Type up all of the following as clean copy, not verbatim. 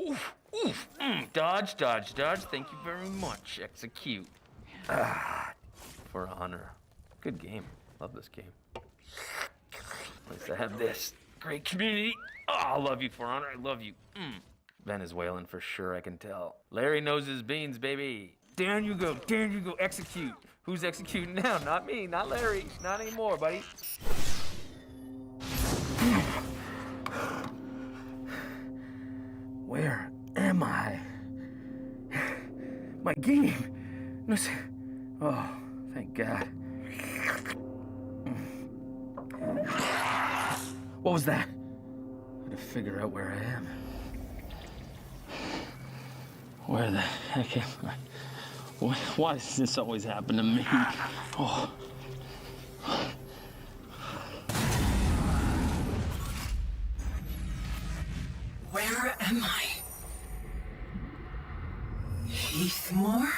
Oof, oof. Dodge, dodge, dodge. Thank you very much. Execute. For honor. Good game. Love this game. Nice to have this. Great community. Oh, I love you, For Honor. I love you. Venezuelan for sure, I can tell. Larry knows his beans, baby. Down you go. Down you go. Execute. Who's executing now? Not me. Not Larry. Not anymore, buddy. Where am I? My game. Oh, thank God. What was that? I gotta figure out where I am. Where the heck am I? Why does this always happen to me? Oh. Where am I? Heathmore?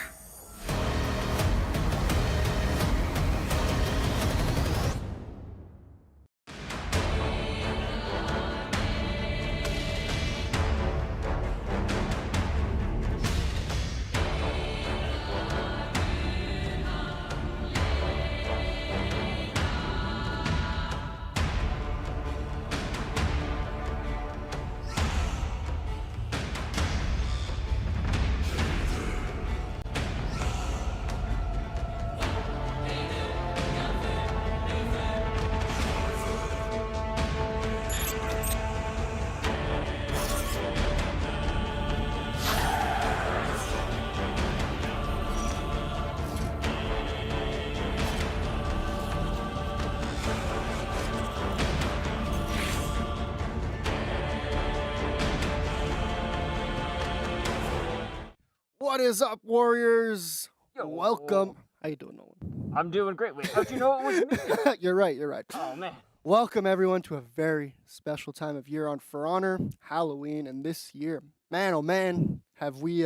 What is up, Warriors? Yo. Welcome. How you doing, Nolan? I'm doing great. Wait, how'd you know it was me? You're right. You're right. Oh, man. Welcome, everyone, to a very special time of year on For Honor, Halloween, and this year, man, oh man, have we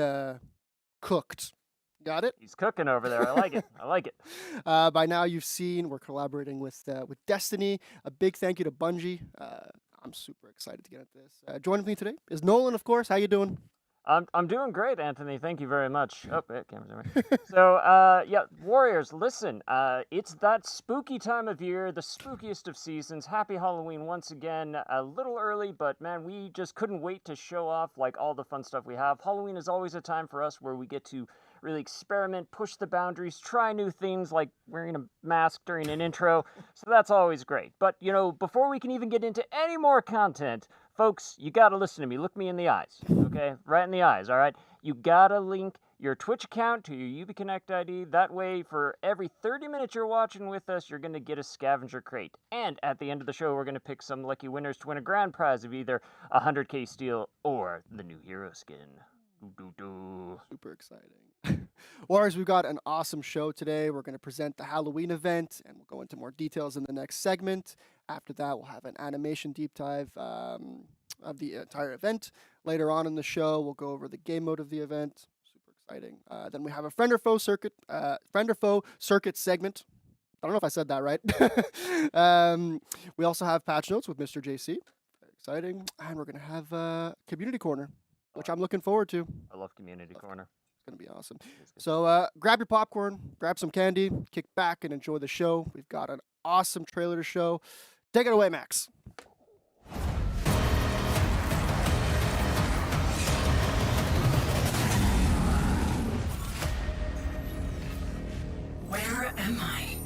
cooked. Got it? He's cooking over there. I like it. I like it. By now, you've seen we're collaborating with Destiny. A big thank you to Bungie. I'm super excited to get at this. Joining me today is Nolan, of course. How you doing? I'm doing great, Anthony. Thank you very much. Oh, camera's on me. So, yeah, Warriors, listen. It's that spooky time of year, the spookiest of seasons. Happy Halloween once again. A little early, but man, we just couldn't wait to show off like all the fun stuff we have. Halloween is always a time for us where we get to really experiment, push the boundaries, try new things like wearing a mask during an intro. So that's always great. But, you know, before we can even get into any more content, folks, you gotta listen to me. Look me in the eyes, okay? Right in the eyes, all right? You gotta link your Twitch account to your UbiConnect ID. That way, for every 30 minutes you're watching with us, you're gonna get a scavenger crate. And at the end of the show, we're gonna pick some lucky winners to win a grand prize of either 100K steel or the new hero skin. Super exciting. Warriors, we've got an awesome show today. We're going to present the Halloween event, and we'll go into more details in the next segment. After that, we'll have an animation deep dive of the entire event. Later on in the show, we'll go over the game mode of the event. Super exciting. Then we have a friend or foe circuit segment. I don't know if I said that right. We also have patch notes with Mr. JC. Very exciting. And we're going to have a community corner, which I'm looking forward to. I love Community Corner. It's going to be awesome. So grab your popcorn, grab some candy, kick back and enjoy the show. We've got an awesome trailer to show. Take it away, Max. Where am I?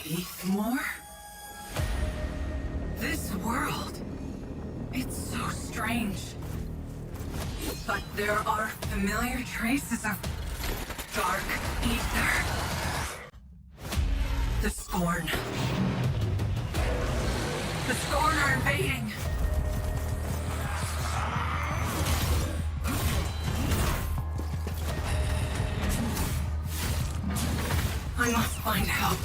Heathmore? This world, it's so strange. But there are familiar traces of dark ether. The Scorn. The Scorn are invading. I must find help.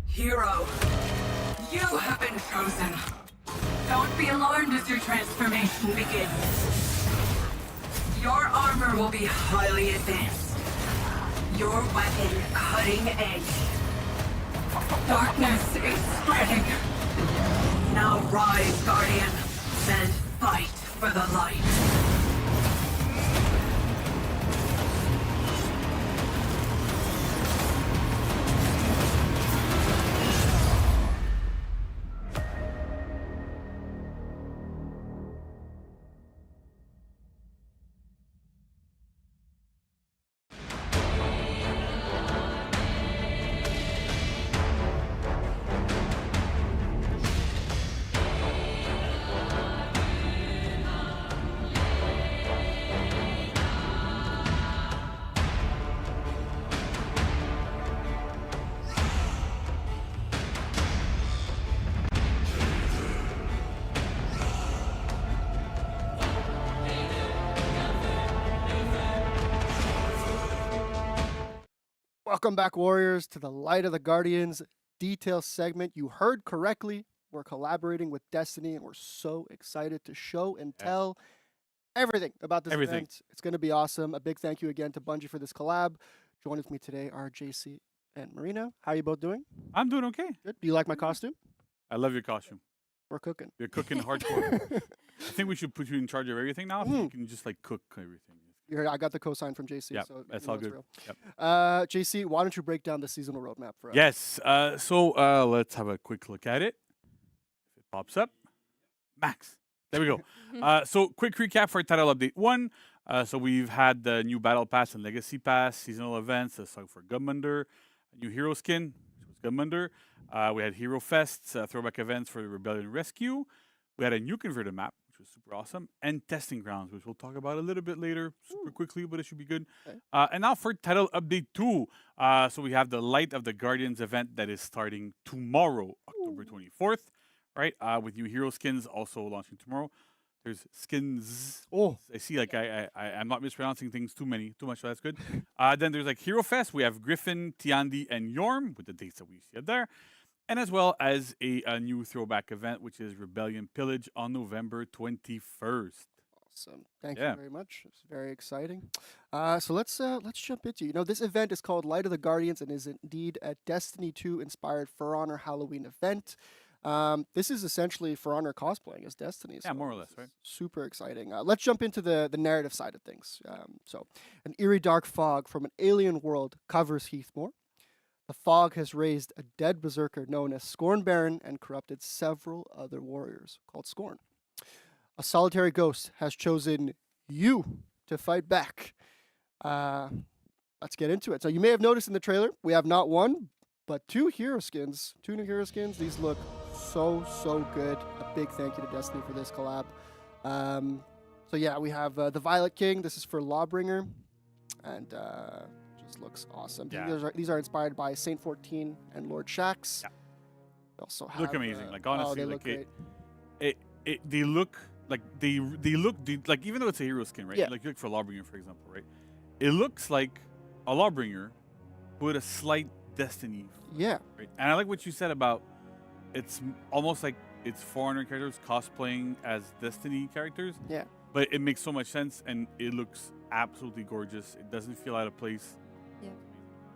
Hero, you have been chosen. Don't be alarmed as your transformation begins. Your armor will be highly advanced. Your weapon cutting edge. Darkness is spreading. Welcome back, Warriors, to the Light of the Guardians detail segment. You heard correctly. We're collaborating with Destiny, and we're so excited to show and tell everything about this event. It's going to be awesome. A big thank you again to Bungie for this collab. Joining with me today are JC and Marina. How are you both doing? I'm doing okay. Good. Do you like my costume? I love your costume. We're cooking. You're cooking hardcore. I think we should put you in charge of everything now. You can just like cook everything. I got the cosign from JC. Yeah, so that's all good. Yep. JC, why don't you break down the seasonal roadmap for us? Yes. So let's have a quick look at it. If it pops up, Max. There we go. So quick recap for Title Update 1. So we've had the new Battle Pass and Legacy Pass, seasonal events, the song for Gunmunder, a new hero skin, which was Gunmunder. We had Hero Fests, throwback events for the Rebellion Rescue. We had a new converted map, which was super awesome, and testing grounds, which we'll talk about a little bit later, super quickly, but it should be good. Okay. And now for Title Update 2. So we have the Light of the Guardians event that is starting tomorrow, October 24th, right? With new hero skins also launching tomorrow. There's skins. Oh, I see, like, I'm not mispronouncing things too much, so that's good. Then there's like Hero Fest. We have Griffin, Tiandi, and Yorm with the dates that we see up there. And as well as a new throwback event, which is Rebellion Pillage on November 21st. awesome. Thank you very much. It's very exciting. So let's jump into, this event is called Light of the Guardians and is indeed a Destiny 2 inspired For Honor Halloween event. This is essentially For Honor cosplaying as Destiny. Yeah, more or less, right? Super exciting. Let's jump into the narrative side of things. So, an eerie dark fog from an alien world covers Heathmore. The fog has raised a dead berserker known as Scorn Baron and corrupted several other warriors called Scorn. A solitary ghost has chosen you to fight back. Let's get into it. So you may have noticed in the trailer, we have not one, but two hero skins. Two new hero skins. These look so good. A big thank you to Destiny for this collab. So yeah, we have the Violet King. This is for Lawbringer. And just looks awesome. Yeah. These are inspired by Saint 14 and Lord Shaxx. Yeah. We also have, Look amazing. Like, honestly, they like look great. they look like they look like, even though it's a hero skin, right? Yeah. Like you look for Lawbringer, for example, right? It looks like a Lawbringer with a slight Destiny. Yeah. Right? And I like what you said about it's almost like it's foreigner characters cosplaying as Destiny characters. Yeah. But it makes so much sense, and it looks absolutely gorgeous. It doesn't feel out of place. Yeah.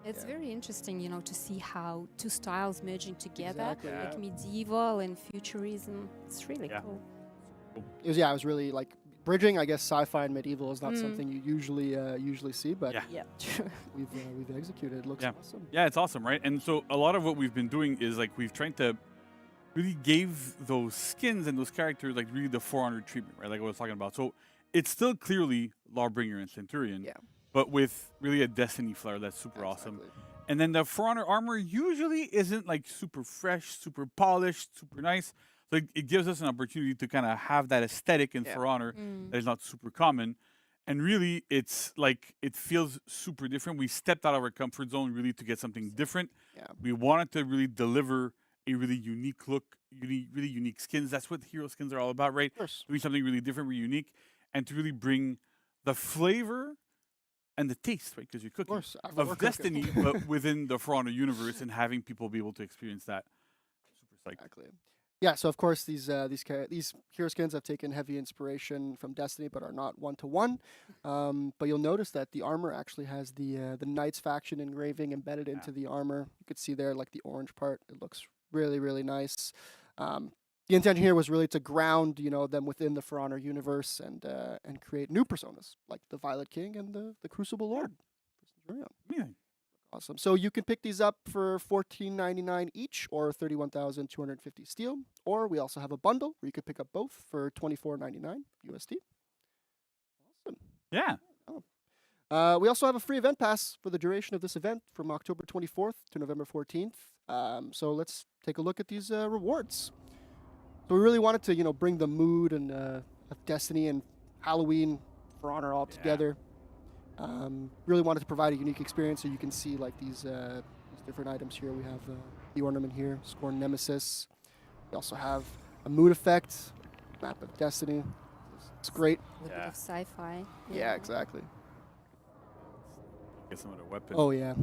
It's Yeah. very interesting, to see how two styles merging together, Exactly. Yeah. like medieval and futurism. It's really Yeah. cool. It was really like bridging. I guess sci-fi and medieval is not something you usually see, but Yeah. Yeah, true. we've executed. It looks Yeah. awesome. Yeah, it's awesome, right? And so a lot of what we've been doing is like we've tried to really gave those skins and those characters like really the For Honor treatment, right? Like I was talking about. So it's still clearly Lawbringer and Centurion, Yeah. but with really a Destiny flair that's super awesome. Exactly. And then the For Honor armor usually isn't like super fresh, super polished, super nice. So it gives us an opportunity to kind of have that aesthetic in Yeah. For Honor that is not super common. And really, it's like it feels super different. We stepped out of our comfort zone really to get something different. Yeah. We wanted to really deliver a really unique look, really unique skins. That's what hero skins are all about, right? Of course. Doing something really different, really unique, and to really bring the flavor and the taste, right? Because you're cooking, Of course. We're of cooking. Destiny, but within the For Honor universe, and having people be able to experience that. Super psyched. Exactly. Yeah, so of course these hero skins have taken heavy inspiration from Destiny, but are not one-to-one. But you'll notice that the armor actually has the Knights faction engraving embedded into the armor. You could see there, like the orange part. It looks really nice. The intention here was really to ground, them within the For Honor universe and create new personas like the Violet King and the Crucible Lord. Centurion. Amazing. Awesome. So you can pick these up for $14.99 each, or 31,250 steel. Or we also have a bundle where you could pick up both for $24.99 USD. Awesome. Yeah. We also have a free event pass for the duration of this event from October 24th to November 14th. So let's take a look at these rewards. So we really wanted to, bring the mood and of Destiny and Halloween For Honor all together. Really wanted to provide a unique experience, so you can see like these different items here. We have the ornament here, Scorn Nemesis. We also have a mood effect, map of Destiny. It's great. A little bit Yeah. of sci-fi. Yeah, exactly. Get some of the weapons. Oh yeah.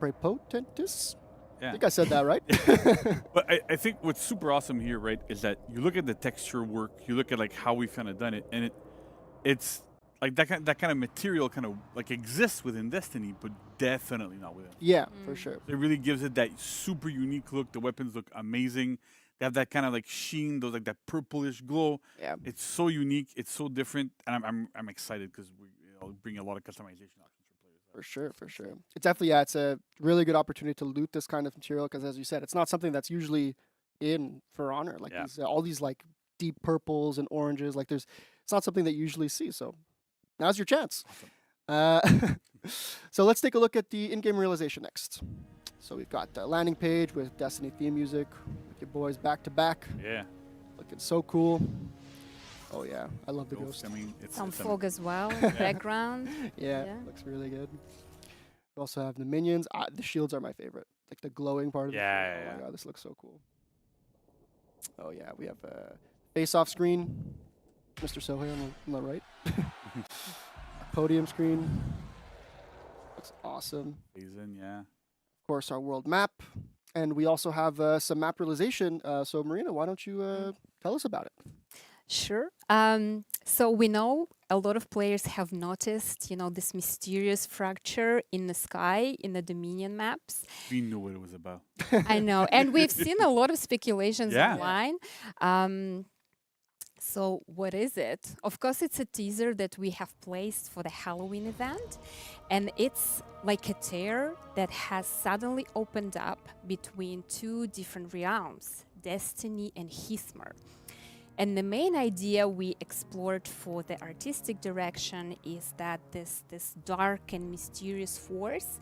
prepotentis. I Yeah. think I said that right. But I think what's super awesome here, right, is that you look at the texture work, you look at like how we've kind of done it, and it's like that kind of material kind of like exists within Destiny, but definitely not within. Yeah, for sure. It really gives it that super unique look. The weapons look amazing. They have that kind of like sheen, those like that purplish glow. Yeah. It's so unique. It's so different, and I'm excited because we bring a lot of customization options for players. For sure, for sure. It's definitely, it's a really good opportunity to loot this kind of material because, as you said, it's not something that's usually in For Honor. Like Yeah. these, all these like deep purples and oranges. Like it's not something that you usually see. So now's your chance. So let's take a look at the in-game realization next. So we've got the landing page with Destiny theme music, with your boys back to back, Yeah. looking so cool. Oh yeah, I love the Ghost, ghost. I mean, it's Some it's fog as well in the background. Yeah, Yeah. looks really good. We also have the minions. The shields are my favorite. Like the glowing part of the shield. Yeah, Oh yeah. my god, this looks so cool. Oh yeah, we have a face-off screen. Mr. Sohail on the right. Podium screen. Looks awesome. amazing, yeah. Of course, our world map. And we also have some map realization. So Marina, why don't you tell us about it? Sure. So we know a lot of players have noticed, this mysterious fracture in the sky in the Dominion maps. We knew what it was about. I know, and we've seen a lot of speculations Yeah. online. So what is it? Of course, it's a teaser that we have placed for the Halloween event, and it's like a tear that has suddenly opened up between two different realms, Destiny and Hismar. And the main idea we explored for the artistic direction is that this dark and mysterious force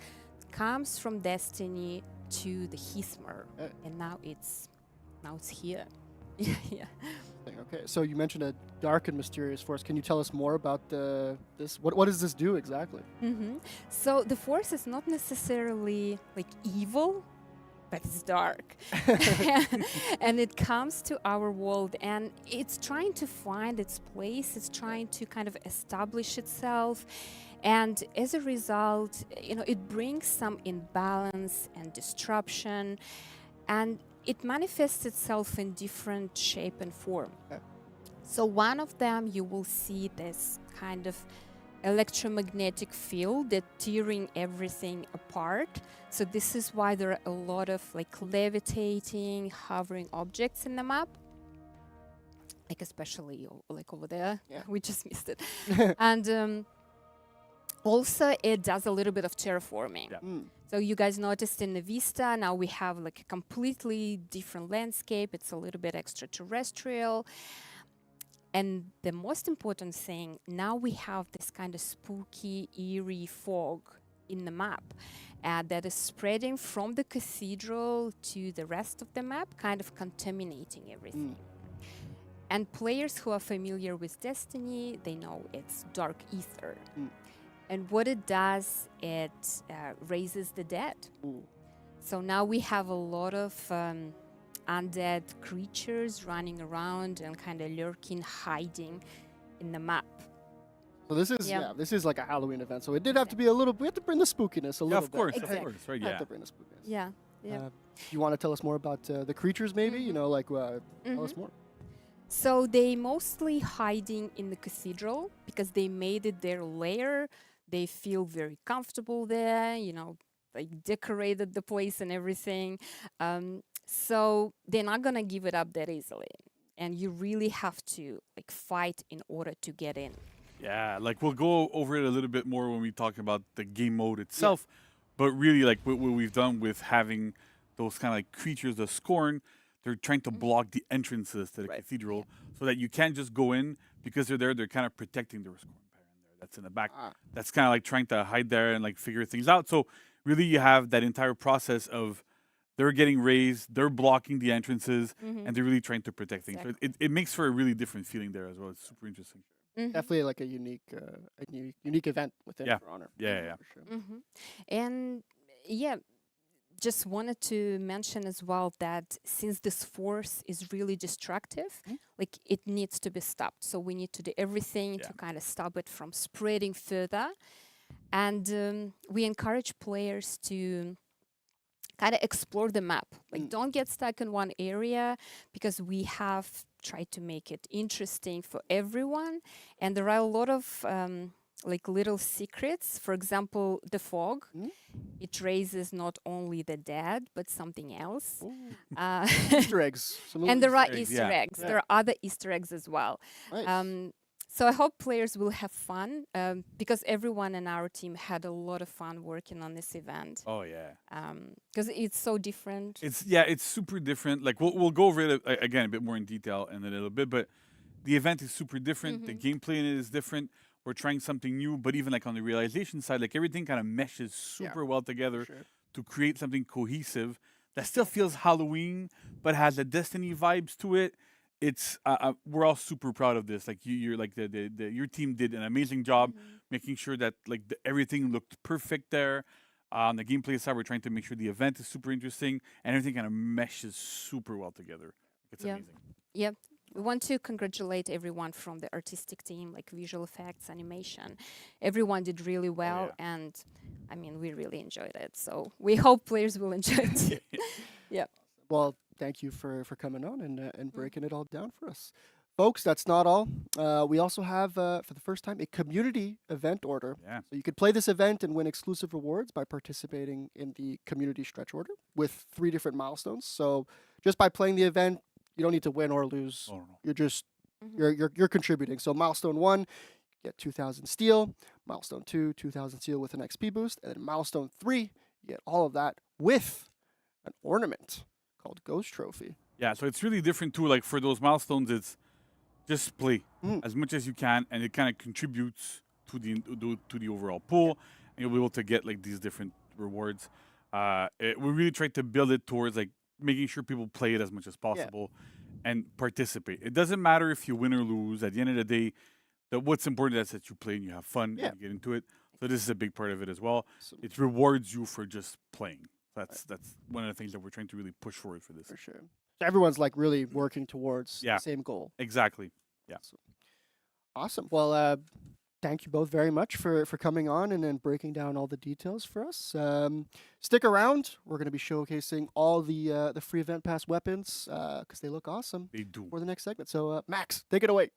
comes from Destiny to the Hismar, and now it's here. Yeah. Okay, so you mentioned a dark and mysterious force. Can you tell us more about this? What does this do exactly? So the force is not necessarily like evil, but it's dark. And it comes to our world and it's trying to find its place. It's trying to kind of establish itself. And as a result, it brings some imbalance and disruption. And it manifests itself in different shape and form. Okay. So one of them, you will see this kind of electromagnetic field that tearing everything apart. So this is why there are a lot of like levitating, hovering objects in the map. Like especially like over there. Yeah. We just missed it. And also it does a little bit of terraforming. Yeah. So you guys noticed in the Vista, now we have like a completely different landscape. It's a little bit extraterrestrial. And the most important thing, now we have this kind of spooky, eerie fog in the map that is spreading from the cathedral to the rest of the map, kind of contaminating everything. And players who are familiar with Destiny, they know it's dark ether. And what it does, it raises the dead. So now we have a lot of undead creatures running around and kind of lurking, hiding in the map. So this is this is like a Halloween event. So it did have to be a little. We have to bring the spookiness a little Of course, bit. Exactly. of course, right? Have Yeah. to bring the spookiness. Yeah, yeah. You want to tell us more about the creatures, maybe? Tell us more. So they mostly hiding in the cathedral because they made it their lair. They feel very comfortable there, like decorated the place and everything. So they're not gonna give it up that easily. And you really have to like fight in order to get in. Yeah, like we'll go over it a little bit more when we talk about the game mode itself. But really, like what we've done with having those kind of like creatures, the Scorn, they're trying to block the entrances to the cathedral so that you can't just go in because they're there. They're kind of protecting the Scorn Baron there. That's in the back. That's kind of like trying to hide there and like figure things out. So really, you have that entire process of they're getting raised, they're blocking the entrances, and they're really trying to protect things. So it makes for a really different feeling there as well. It's super interesting. Definitely like a unique event within For Honor. Yeah. For sure. And just wanted to mention as well that since this force is really destructive, like it needs to be stopped. So we need to do everything to kind of stop it from spreading further. And we encourage players to kind of explore the map. Like, don't get stuck in one area, because we have tried to make it interesting for everyone. And there are a lot of like little secrets. For example, the fog. It raises not only the dead, but something else. Easter eggs. Some little And there are eggs, Easter yeah. eggs. There are other Easter eggs as well. Nice. So I hope players will have fun, because everyone in our team had a lot of fun working on this event. Oh yeah. Because it's so different. It's super different. Like we'll go over it again a bit more in detail in a little bit, but the event is super different. The gameplay in it is different. We're trying something new, but even like on the realization side, like everything kind of meshes super well together to create something cohesive that still feels Halloween, but has the Destiny vibes to it. It's we're all super proud of this. Like you're like your team did an amazing job making sure that like everything looked perfect there. On the gameplay side, we're trying to make sure the event is super interesting and everything kind of meshes super well together. It's amazing. Yep. We want to congratulate everyone from the artistic team, like visual effects, animation. Everyone did really well, and I mean, we really enjoyed it. So we hope players will enjoy it too. Yeah. Well, thank you for coming on and breaking it all down for us. Folks, that's not all. We also have, for the first time, a community event order. Yeah. So you could play this event and win exclusive rewards by participating in the community stretch order with 3 different milestones. So just by playing the event, you don't need to win or lose. Oh, no. You're just you're contributing. So milestone 1, you get 2,000 steel. Milestone 2, 2,000 steel with an XP boost, and then milestone 3, you get all of that with an ornament called Ghost Trophy. Yeah, so it's really different too. Like for those milestones, it's just play as much as you can, and it kind of contributes to the overall pool, and you'll be able to get like these different rewards. We really tried to build it towards like making sure people play it as much as possible and participate. It doesn't matter if you win or lose. At the end of the day, what's important is that you play and you have fun and you get into it. So this is a big part of it as well. It rewards you for just playing. That's one of the things that we're trying to really push forward for this. For sure. So everyone's like really working towards the same goal. Exactly. Yeah. So, awesome. Well, thank you both very much for coming on and then breaking down all the details for us. Stick around. We're going to be showcasing all the free event pass weapons because they look awesome. They do. For the next segment. So, Max, take it away.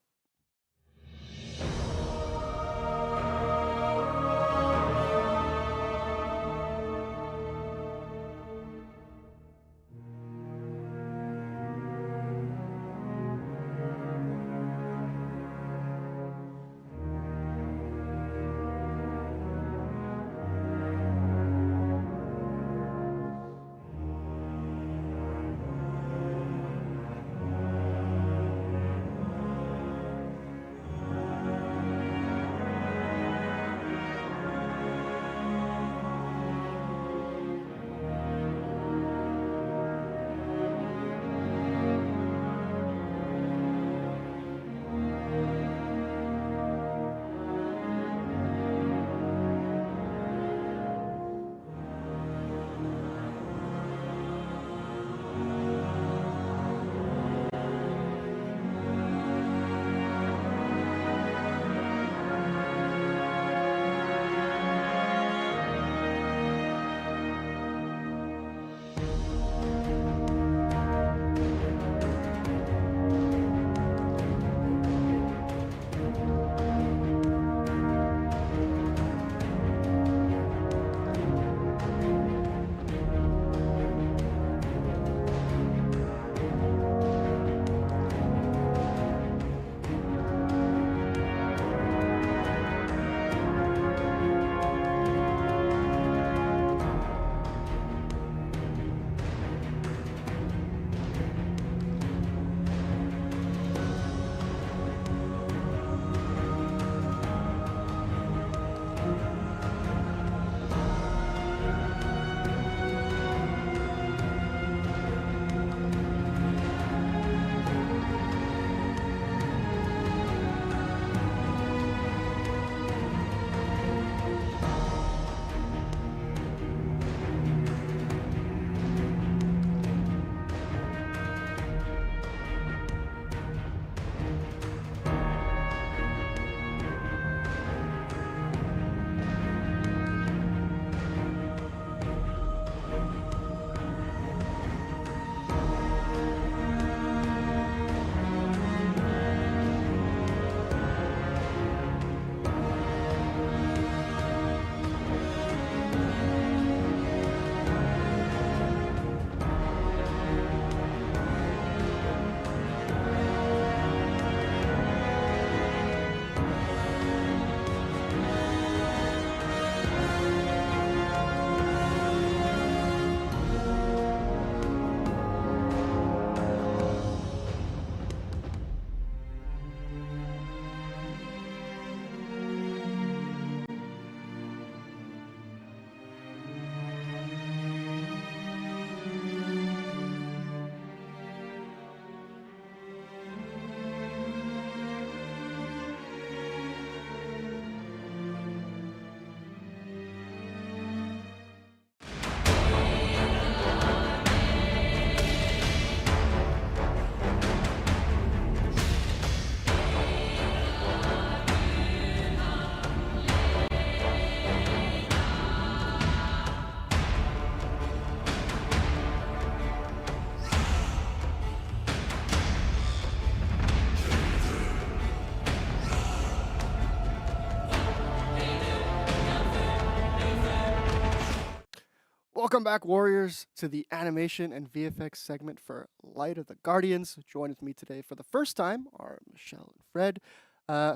Welcome back, Warriors, to the animation and VFX segment for Light of the Guardians. Joined with me today for the first time are Michelle and Fred.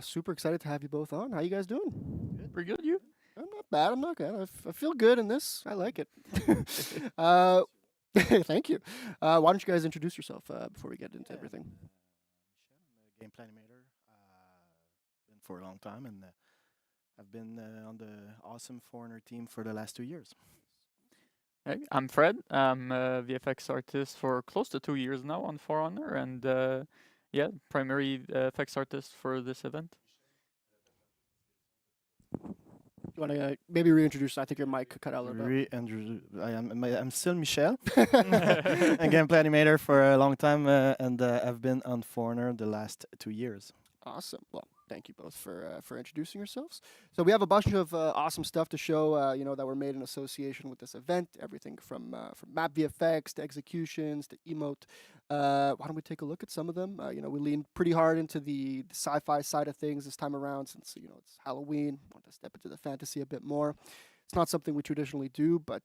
Super excited to have you both on. How you guys doing? Pretty good, you? I'm not bad. I'm not good. I feel good in this. I like it. Thank you. Why don't you guys introduce yourself before we get into everything? I'm a gameplay animator. Been for a long time, and I've been on the awesome Foreigner team for the last 2 years. Hey, I'm Fred. I'm a VFX artist for close to 2 years now on For Honor, and yeah, primary effects artist for this event. You want to maybe reintroduce? I think your mic cut out a little bit. I'm still Michel, a gameplay animator for a long time, and I've been on Foreigner the last 2 years. Awesome. Well, thank you both for introducing yourselves. So we have a bunch of awesome stuff to show, that were made in association with this event. Everything from map VFX to executions to emote. Why don't we take a look at some of them? We leaned pretty hard into the sci-fi side of things this time around, since it's Halloween. Want to step into the fantasy a bit more. It's not something we traditionally do, but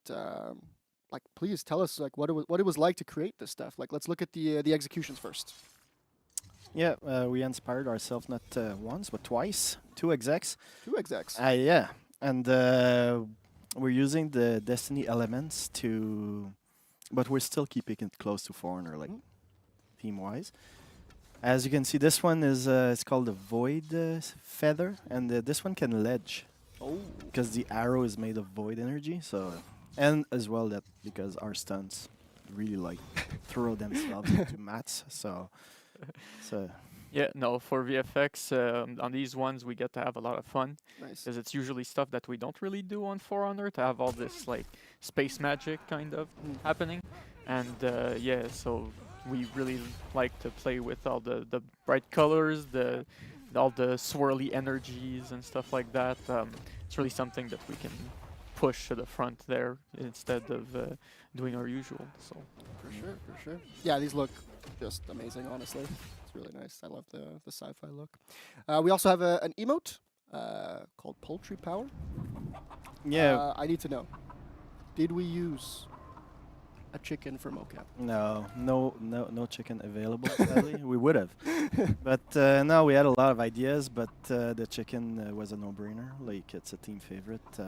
please tell us what it was like to create this stuff. Let's look at the executions first. Yeah, we inspired ourselves not once but twice. 2 execs. 2 execs. Yeah, and we're using the Destiny elements but we're still keeping it close to Foreigner, theme-wise. As you can see, this one is it's called the Void Feather, and this one can ledge. Oh. Because the arrow is made of void energy, and as well that because our stunts really throw themselves into mats, so. Yeah, no, for VFX, on these ones we get to have a lot of fun. Nice. Because it's usually stuff that we don't really do on For Honor, to have all this space magic kind of happening. And yeah, so we really like to play with all the bright colors, all the swirly energies and stuff like that. It's really something that we can push to the front there instead of doing our usual. So For sure. Yeah, these look just amazing, honestly. It's really nice. I love the sci-fi look. We also have an emote called Poultry Power. Yeah. I need to know, did we use a chicken for mocap? No chicken available, sadly. We would have. But no, we had a lot of ideas, but the chicken was a no-brainer. It's a team favorite.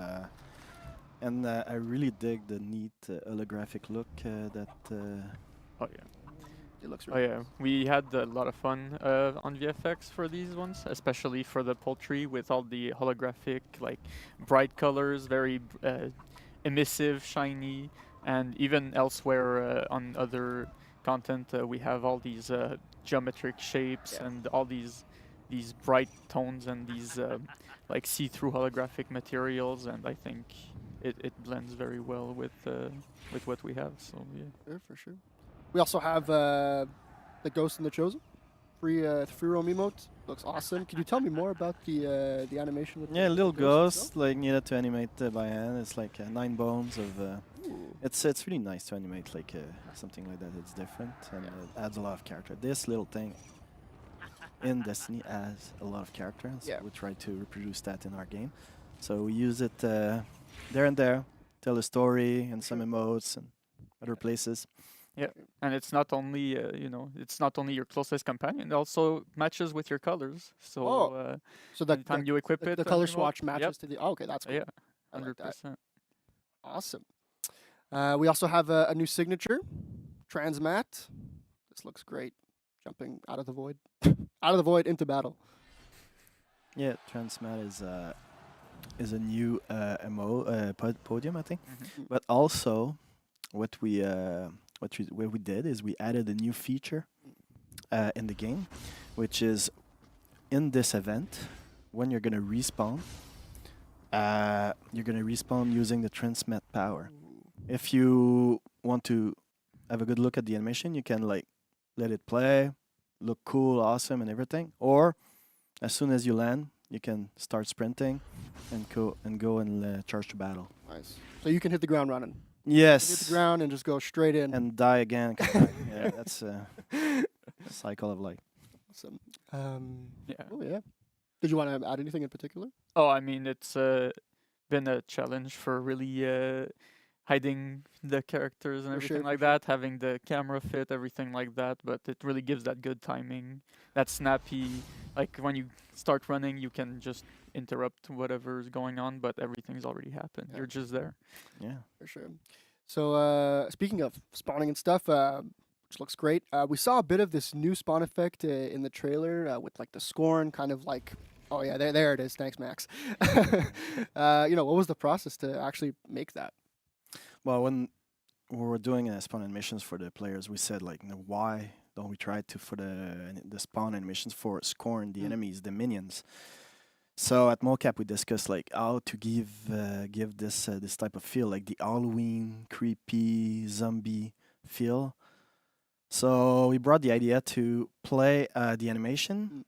And I really dig the neat holographic look that... oh yeah. It looks Oh really yeah, nice. we had a lot of fun on VFX for these ones, especially for the poultry with all the holographic, bright colors, very emissive, shiny, and even elsewhere on other content we have all these geometric shapes and all these bright tones and these see-through holographic materials, and I think it blends very well with what we have. So yeah. For sure. We also have the Ghost and the Chosen, free roam emote. Looks awesome. Can you tell me more about the animation? With Yeah, the little ghost ghost, needed to animate by hand. It's 9 bones of. It's really nice to animate something like that. It's different and it adds a lot of character. This little thing in Destiny adds a lot of character. So we try to reproduce that in our game. So we use it there and there, tell a story and some emotes and other places. Yeah, and it's not only it's not only your closest companion; it also matches with your colors. So so that time you equip it, the color remote, swatch matches to the. Oh, okay, that's cool. Yeah, I like that. 100%. Awesome. We also have a new signature, Transmat. This looks great. Jumping out of the void, into battle. Yeah, Transmat is a new podium, I think. Mm-hmm. But also, what we did is we added a new feature in the game, which is in this event when you're gonna respawn. You're gonna respawn using the Transmat power. If you want to have a good look at the animation, you can let it play, look cool, awesome, and everything. Or as soon as you land, you can start sprinting and go and charge to battle. Nice. So you can hit the ground running. Yes. Hit the ground and just go straight in. And die again. Come back. Yeah, that's a cycle of life. Awesome. Yeah. Oh yeah. Did you want to add anything in particular? Oh, I mean, it's been a challenge for really hiding the characters and For sure, everything for like that, having the camera fit, everything like that. But it really gives that good timing, that snappy. Like when you start running, you can just interrupt whatever's going on, but everything's already happened. Yeah. You're just there. Yeah. For sure. So speaking of spawning and stuff, which looks great, we saw a bit of this new spawn effect in the trailer with like the scorn, kind of like, oh yeah, there it is. Thanks, Max. What was the process to actually make that? Well, when we were doing spawn animations for the players, we said like, why don't we try to for the spawn animations for scorn, the enemies, the minions? So at mocap we discussed like how to give this type of feel, like the Halloween creepy zombie feel. So we brought the idea to play the animation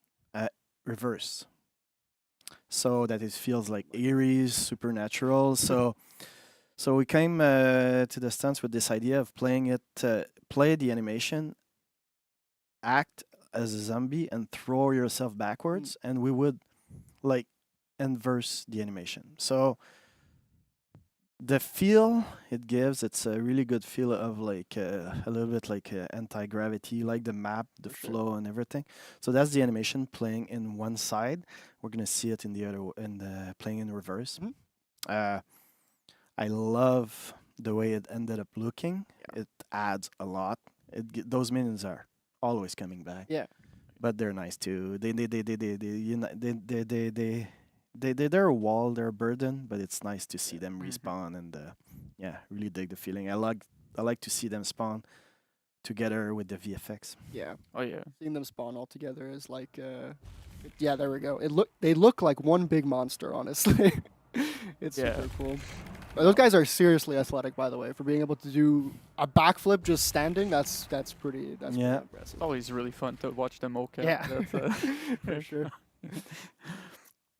reverse, so that it feels like eerie, supernatural. So we came to the stance with this idea of playing it, play the animation, act as a zombie, and throw yourself backwards, and we would like inverse the animation. So the feel it gives, it's a really good feel of like a little bit like anti-gravity, like the map, the flow, and everything. So that's the animation playing in one side. We're gonna see it in the other, playing in reverse. I love the way it ended up looking. It adds a lot. Those minions are always coming back. Yeah. But they're nice too. They're a wall, they're a burden, but it's nice to see them respawn, and really dig the feeling. I like to see them spawn together with the VFX. Yeah. Oh yeah. Seeing them spawn all together is like, yeah, there we go. They look like one big monster, honestly. It's super cool. Those guys are seriously athletic, by the way, for being able to do a backflip just standing. That's pretty impressive. It's always really fun to watch them mocap. Yeah, That's, for sure.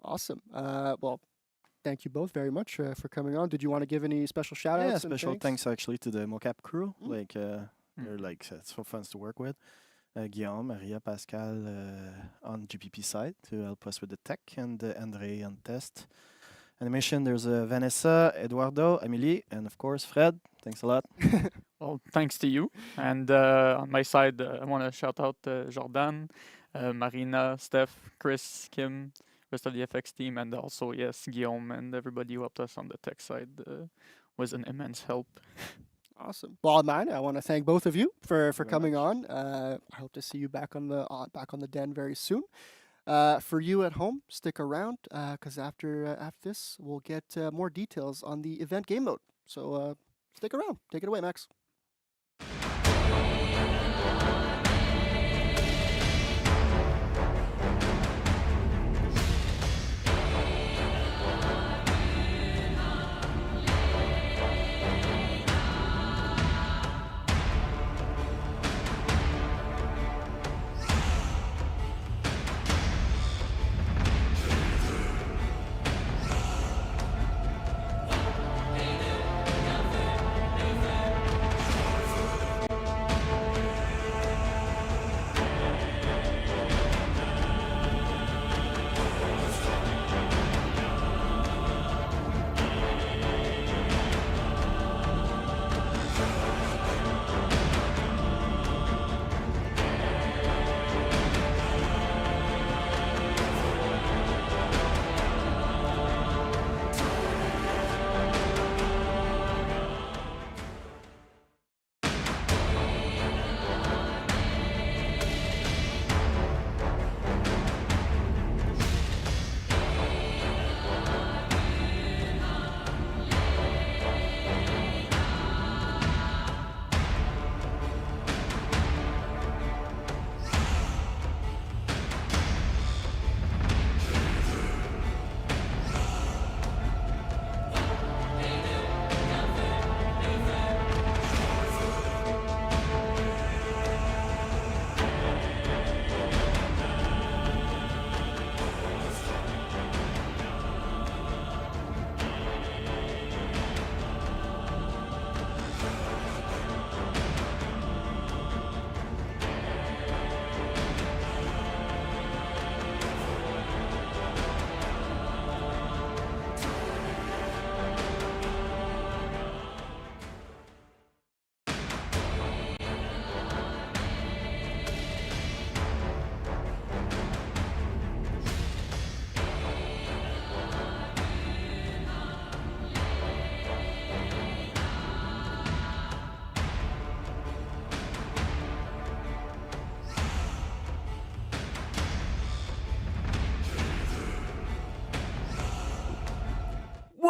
Awesome. Well, thank you both very much for coming on. Did you want to give any special shout outs? Yeah, special thanks actually to the mocap crew. Like they're like so fun to work with. Guillaume, Maria, Pascal on GPP side to help us with the tech, and Andre on test. Animation, there's Vanessa, Eduardo, Amelie, and of course Fred. Thanks a lot. Well, thanks to you. And on my side, I want to shout out Jordan, Marina, Steph, Chris, Kim, rest of the FX team, and also, yes, Guillaume and everybody who helped us on the tech side was an immense help. Awesome. Well, man, I want to thank both of you for coming on. I hope to see you back on the den very soon. For you at home, stick around because after this, we'll get more details on the event game mode. So stick around. Take it away, Max.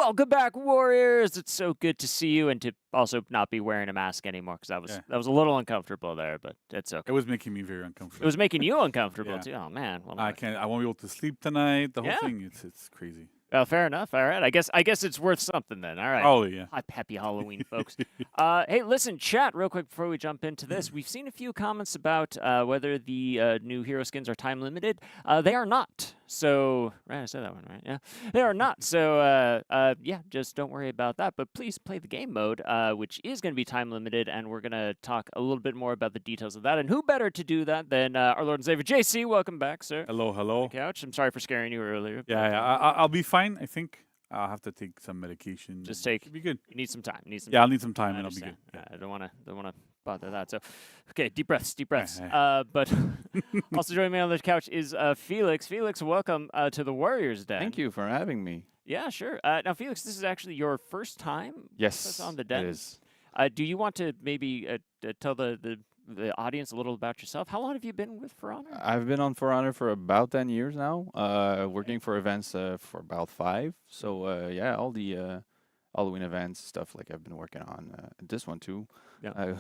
Welcome back, Warriors. It's so good to see you, and to also not be wearing a mask anymore, because that was a little uncomfortable there, but it's okay. It was making me very uncomfortable. It was making you uncomfortable Yeah. too. Oh man. Well, I can't. I won't be able to sleep tonight. The whole Yeah. thing. It's crazy. Well, fair enough. All right. I guess it's worth something then. All right. Oh yeah. Happy Halloween, folks. Hey, listen, chat real quick before we jump into this. We've seen a few comments about whether the new hero skins are time limited. They are not. So, right, I said that one right. Yeah, they are not. So, yeah, just don't worry about that. But please play the game mode, which is going to be time limited, and we're going to talk a little bit more about the details of that. And who better to do that than our Lord and Savior JC? Welcome back, sir. Hello. Couch. I'm sorry for scaring you earlier. Yeah. I'll be fine. I think I'll have to take some medication. Just Should be good. You need some time. Yeah, I'll need some time, and I'll be good. understand. I don't want to bother that. So, okay, deep breaths. Hey. But also joining me on the couch is Felix. Felix, welcome to the Warriors Den. Thank you for having me. Yeah, sure. Now, Felix, this is actually your first time with Yes, us on the Den. it is. Do you want to maybe tell the audience a little about yourself? How long have you been with For Honor? I've been on For Honor for about 10 years now, working for events for about 5. So, yeah, all the Halloween events, stuff like I've been working on. This one too,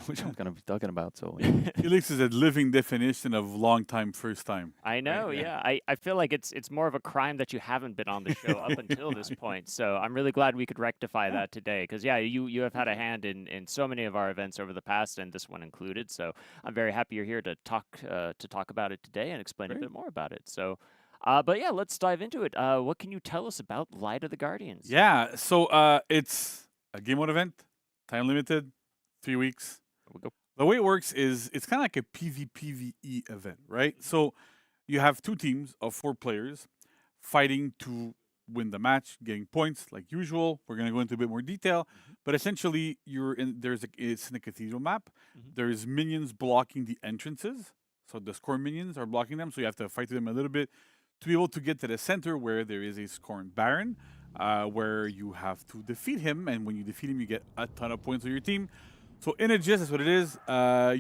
which I'm going to be talking about. So, yeah. Felix is a living definition of long time, first time. I know, yeah. I feel like it's more of a crime that you haven't been on the show up until this point. So I'm really glad we could rectify that today. Because, yeah, you have had a hand in so many of our events over the past, and this one included. So I'm very happy you're here to talk about it today and explain a bit more about it. So, but yeah, let's dive into it. What can you tell us about Light of the Guardians? Yeah. So it's a game mode event, time limited, 3 weeks. Here we go. The way it works is it's kind of like a PvPvE event, right? So you have 2 teams of 4 players fighting to win the match, getting points like usual. We're going to go into a bit more detail, but essentially it's in a cathedral map. There's minions blocking the entrances. So the score minions are blocking them, so you have to fight them a little bit to be able to get to the center where there is a scorn baron, where you have to defeat him, and when you defeat him, you get a ton of points on your team. So in a gist, that's what it is.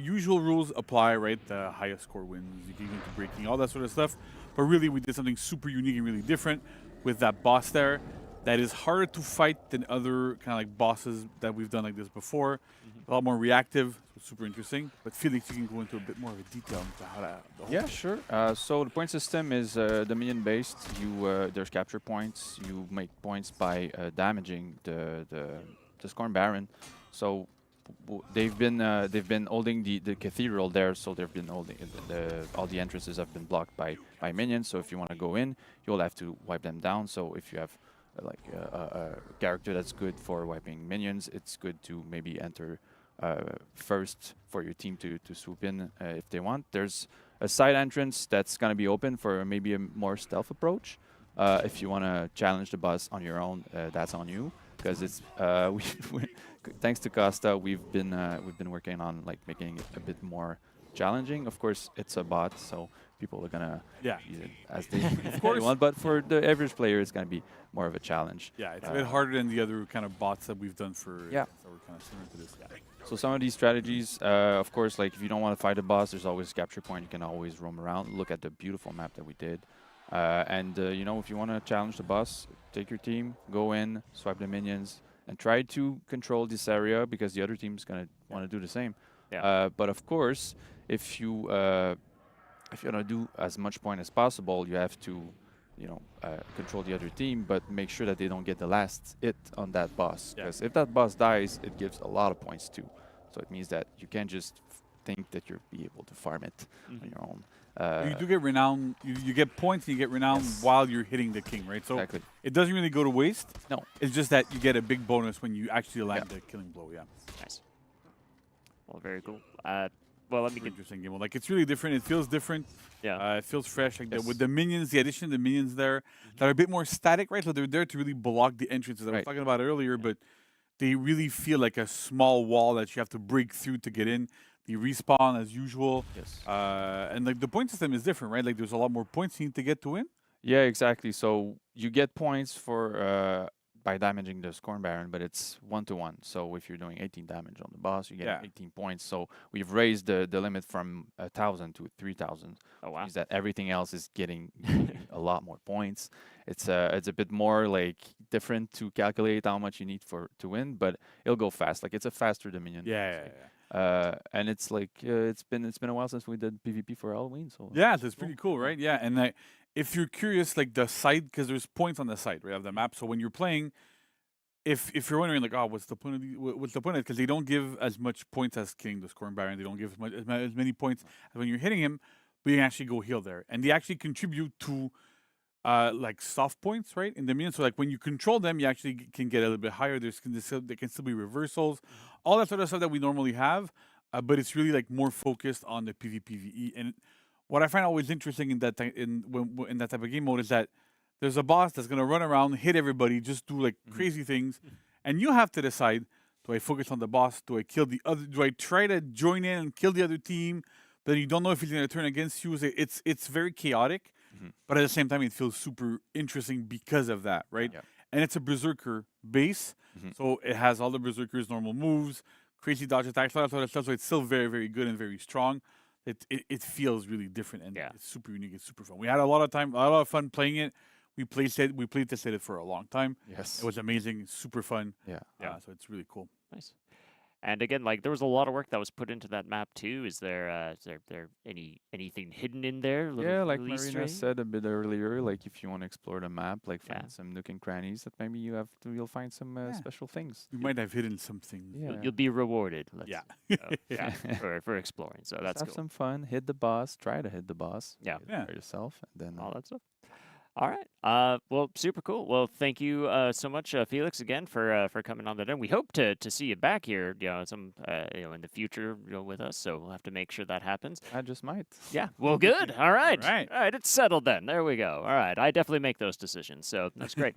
Usual rules apply, right? The highest score wins. You can get into breaking, all that sort of stuff. But really, we did something super unique and really different with that boss there. That is harder to fight than other kind of like bosses that we've done like this before. A lot more reactive, so super interesting. But Felix, you can go into a bit more of a detail into how that. Yeah, sure. So the point system is the minion based. There's capture points. You make points by damaging the Scorn Baron. So they've been holding the cathedral there. So they've been holding all the entrances have been blocked by minions. So if you want to go in, you'll have to wipe them down. So if you have a character that's good for wiping minions, it's good to maybe enter first for your team to swoop in if they want. There's a side entrance that's going to be open for maybe a more stealth approach. If you want to challenge the boss on your own, that's on you, because it's thanks to Costa, we've been working on like making it a bit more challenging. Of course, it's a bot, so people are gonna use it as they want. But for the average player, it's gonna be more of a challenge. Yeah, it's a bit harder than the other kind of bots that we've done for. Yeah. So we're kind of similar to this. Yeah. So some of these strategies, of course, like if you don't want to fight a boss, there's always capture point. You can always roam around, look at the beautiful map that we did. You know, if you want to challenge the boss, take your team, go in, swipe the minions, and try to control this area, because the other team's gonna want to do the same. Yeah. But of course, if you want to do as much point as possible, you have to, you know, control the other team, but make sure that they don't get the last hit on that boss. Because if that boss dies, it gives a lot of points too. So it means that you can't just think that you'll be able to farm it on your own. You do get renown. You get points and you get renown while you're hitting the king, right? So Exactly. it doesn't really go to waste. No. It's just that you get a big bonus when you actually land the killing blow. Yeah. Nice. Well, very cool. Well, let me Super get. interesting game. Like it's really different. It feels different. Yeah. It feels fresh. Like Yes. with the minions, the addition of the minions there, that are a bit more static, right? So they're there to really block the entrances that I was Right. talking about earlier, but they really feel like a small wall that you have to break through to get in. They respawn as usual. Yes. And like the point system is different, right? Like there's a lot more points you need to get to win. Yeah, exactly. So you get points for by damaging the Scorn Baron, but it's 1-to-1. So if you're doing 18 damage on the boss, you get 18 points. So we've raised the limit from 1,000 to 3,000. Oh wow. Means that everything else is getting a lot more points. It's a bit more like different to calculate how much you need to win, but it'll go fast. Like it's a faster Dominion. Yeah. And it's like it's been a while since we did PvP for Halloween. So Yeah, so it's pretty cool, right? Yeah, and if you're curious, like the site, because there's points on the site, right, of the map. So when you're playing, if you're wondering, like, oh, what's the point of what's the point of it? Because they don't give as much points as killing the scoring baron. They don't give as many points as when you're hitting him, but you can actually go heal there, and they actually contribute to like soft points, right? In the minions. So like when you control them, you actually can get a little bit higher. There can still be reversals, all that sort of stuff that we normally have, but it's really like more focused on the PvPvE. And what I find always interesting in that in that type of game mode is that there's a boss that's gonna run around, hit everybody, just do like crazy things, and you have to decide: do I focus on the boss? Do I kill the other? Do I try to join in and kill the other team? Then you don't know if he's gonna turn against you. It's very chaotic. But at the same time, it feels super interesting because of that, right? Yeah. And it's a Berserker base, so it has all the Berserker's normal moves, crazy dodge attacks, all that sort of stuff. So it's still very, very good and very strong. It feels really different and it's super unique. It's super fun. We had a lot of fun playing it. We played tested it for a long time. Yes. It was amazing, super fun. Yeah. So it's really cool. Nice. And again, like there was a lot of work that was put into that map too. Is there anything hidden in there? Yeah, like little Easter Marina egg? said a bit earlier, like if you want to explore the map, like find some nook and crannies that maybe you'll find some special things. We might have hidden some things. Yeah. You'll be rewarded. Yeah. For exploring. So that's have cool. some fun. Hit the boss. Try to hit the boss. Yeah. By yourself, and then All that stuff. All right. Well, super cool. Well, thank you so much, Felix, again for coming on the day. We hope to see you back here, in the future, with us. So we'll have to make sure that happens. I just might. Yeah. Well, good. All right. All right. It's settled then. There we go. All right. I definitely make those decisions. So that's great.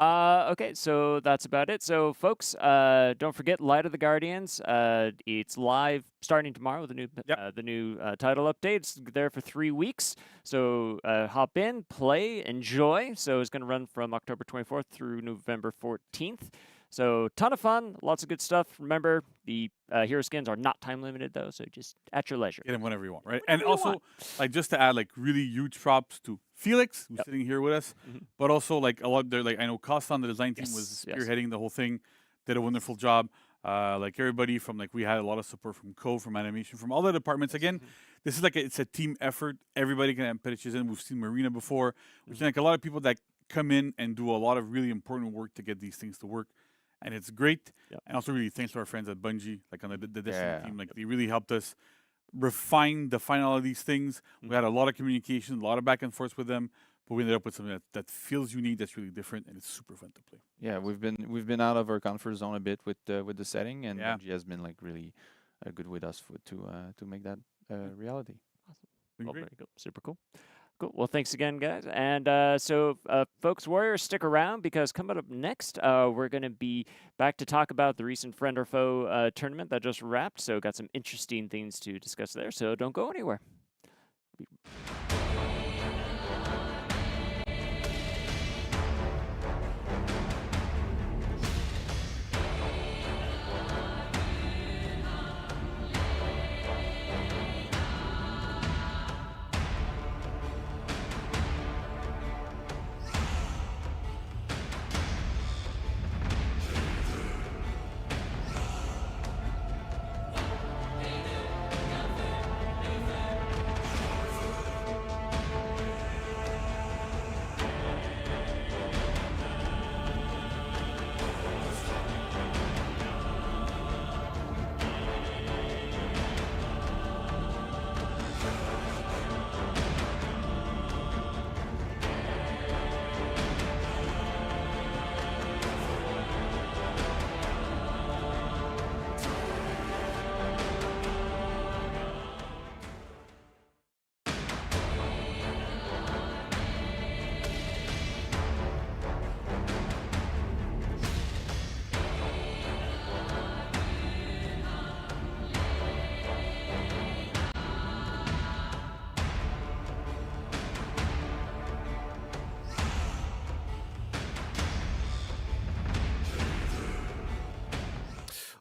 Okay. So that's about it. So, folks, don't forget Light of the Guardians. It's live starting tomorrow with the new title update. It's there for 3 weeks. So hop in, play, enjoy. So it's going to run from October 24th through November 14th. So ton of fun, lots of good stuff. Remember, the hero skins are not time limited though, so just at your leisure. Get them whenever you want, right? Whenever And you also, want. like, just to add, like, really huge props to Felix, who's sitting here with us, but also, like, a lot there, like, I know Costa on the design team was spearheading the whole thing, did a wonderful job. Like, everybody from, like, we had a lot of support from from animation, from all the departments. Again, this is like, it's a team effort. Everybody can have pitches in. We've seen Marina before. We've seen, like, a lot of people that come in and do a lot of really important work to get these things to work. And it's great. And also really thanks to our friends at Bungie, like on the Destiny team. Like they really helped us refine all of these things. We had a lot of communication, a lot of back and forth with them, but we ended up with something that feels unique, that's really different, and it's super fun to play. Yeah, we've been out of our comfort zone a bit with the setting, and Bungie has been like really good with us to make that reality. Well, very cool. Super cool. Cool. Well, thanks again, guys. And folks, Warriors, stick around because coming up next, we're going to be back to talk about the recent Friend or Foe tournament that just wrapped. So got some interesting things to discuss there. So don't go anywhere.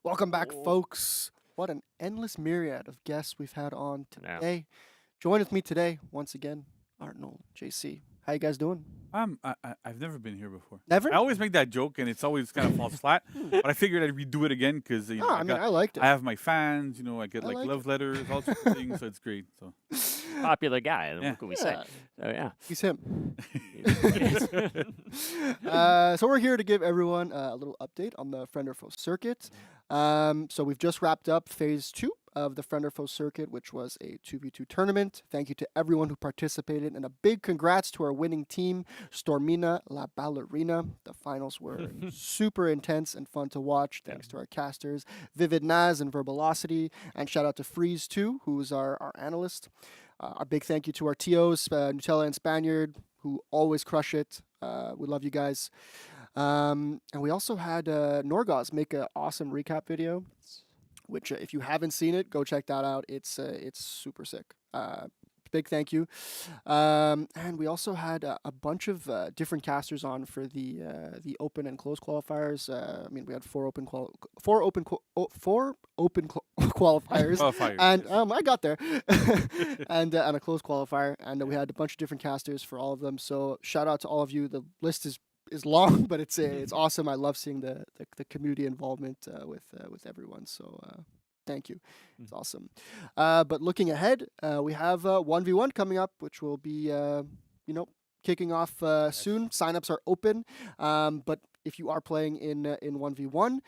Welcome back, folks. What an endless myriad of guests we've had on today. Join with me today, once again, Arnold, JC. How you guys doing? I've never been here before. Never? I always make that joke, and it's always kind of falls flat. But I figured I'd redo it again because No, I mean, I liked it. I have my fans. I get I like like love letters, all sorts of things. So it's great. So Popular guy. Yeah. What can we say? Yeah. So yeah. He's him. So we're here to give everyone a little update on the Friend or Foe circuit. So we've just wrapped up phase 2 of the Friend or Foe circuit, which was a 2v2 tournament. Thank you to everyone who participated, and a big congrats to our winning team, Stormina La Ballerina. The finals were super intense and fun to watch, thanks to our casters, Vivid Naz and Verbalocity, and shout out to Freeze too, who's our analyst. A big thank you to our TOs, Nutella and Spaniard, who always crush it. We love you guys. And we also had Norgaz make an awesome recap video, which if you haven't seen it, go check that out. It's super sick. Big thank you. And we also had a bunch of different casters on for the open and closed qualifiers. I mean, we had four open qualifiers, Qualifiers, and I got there, and a closed qualifier, and we had a bunch of different casters for all of them. So shout out to all of you. The list is long, but it's awesome. I love seeing the community involvement with everyone. So thank you. It's awesome. But looking ahead, we have 1v1 coming up, which will be kicking off soon. Signups are open, but if you are playing in 1v1,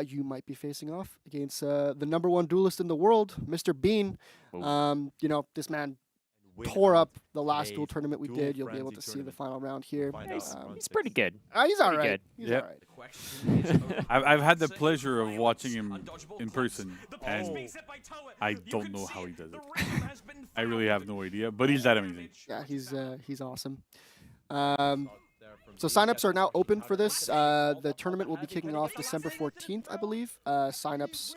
you might be facing off against the #1 duelist in the world, Mr. Bean. This man tore up the last duel tournament we did. You'll be able to see the final round here. He's pretty good. He's all right. good. He's Yep. all right. I've had the pleasure of watching him in person, and I don't know how he does it. I really have no idea, but he's that amazing. Yeah, he's awesome. So signups are now open for this. The tournament will be kicking off December 14th, I believe. Signups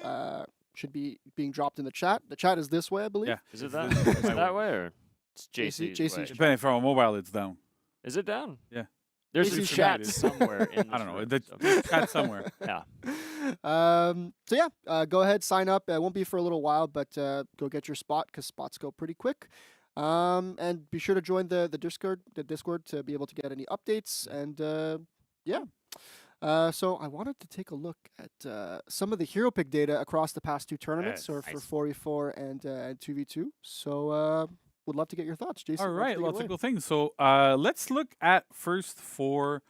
should be being dropped in the chat. The chat is this way, I believe. Yeah. Is it that? Is it that way or it's JC's JC's way? Depending from a mobile, it's down. Is it down? Yeah. There's a JC's chat is. somewhere in I don't know. this room, The chat somewhere. yeah. So yeah, go ahead, sign up. It won't be for a little while, but go get your spot because spots go pretty quick. And be sure to join the Discord to be able to get any updates. And yeah. So I wanted to take a look at some of the hero pick data across the past two tournaments, Yes. or for 4v4 and 2v2. So would love to get your thoughts, Jason. All why don't right, you take it lots away? of cool things. So let's look at first for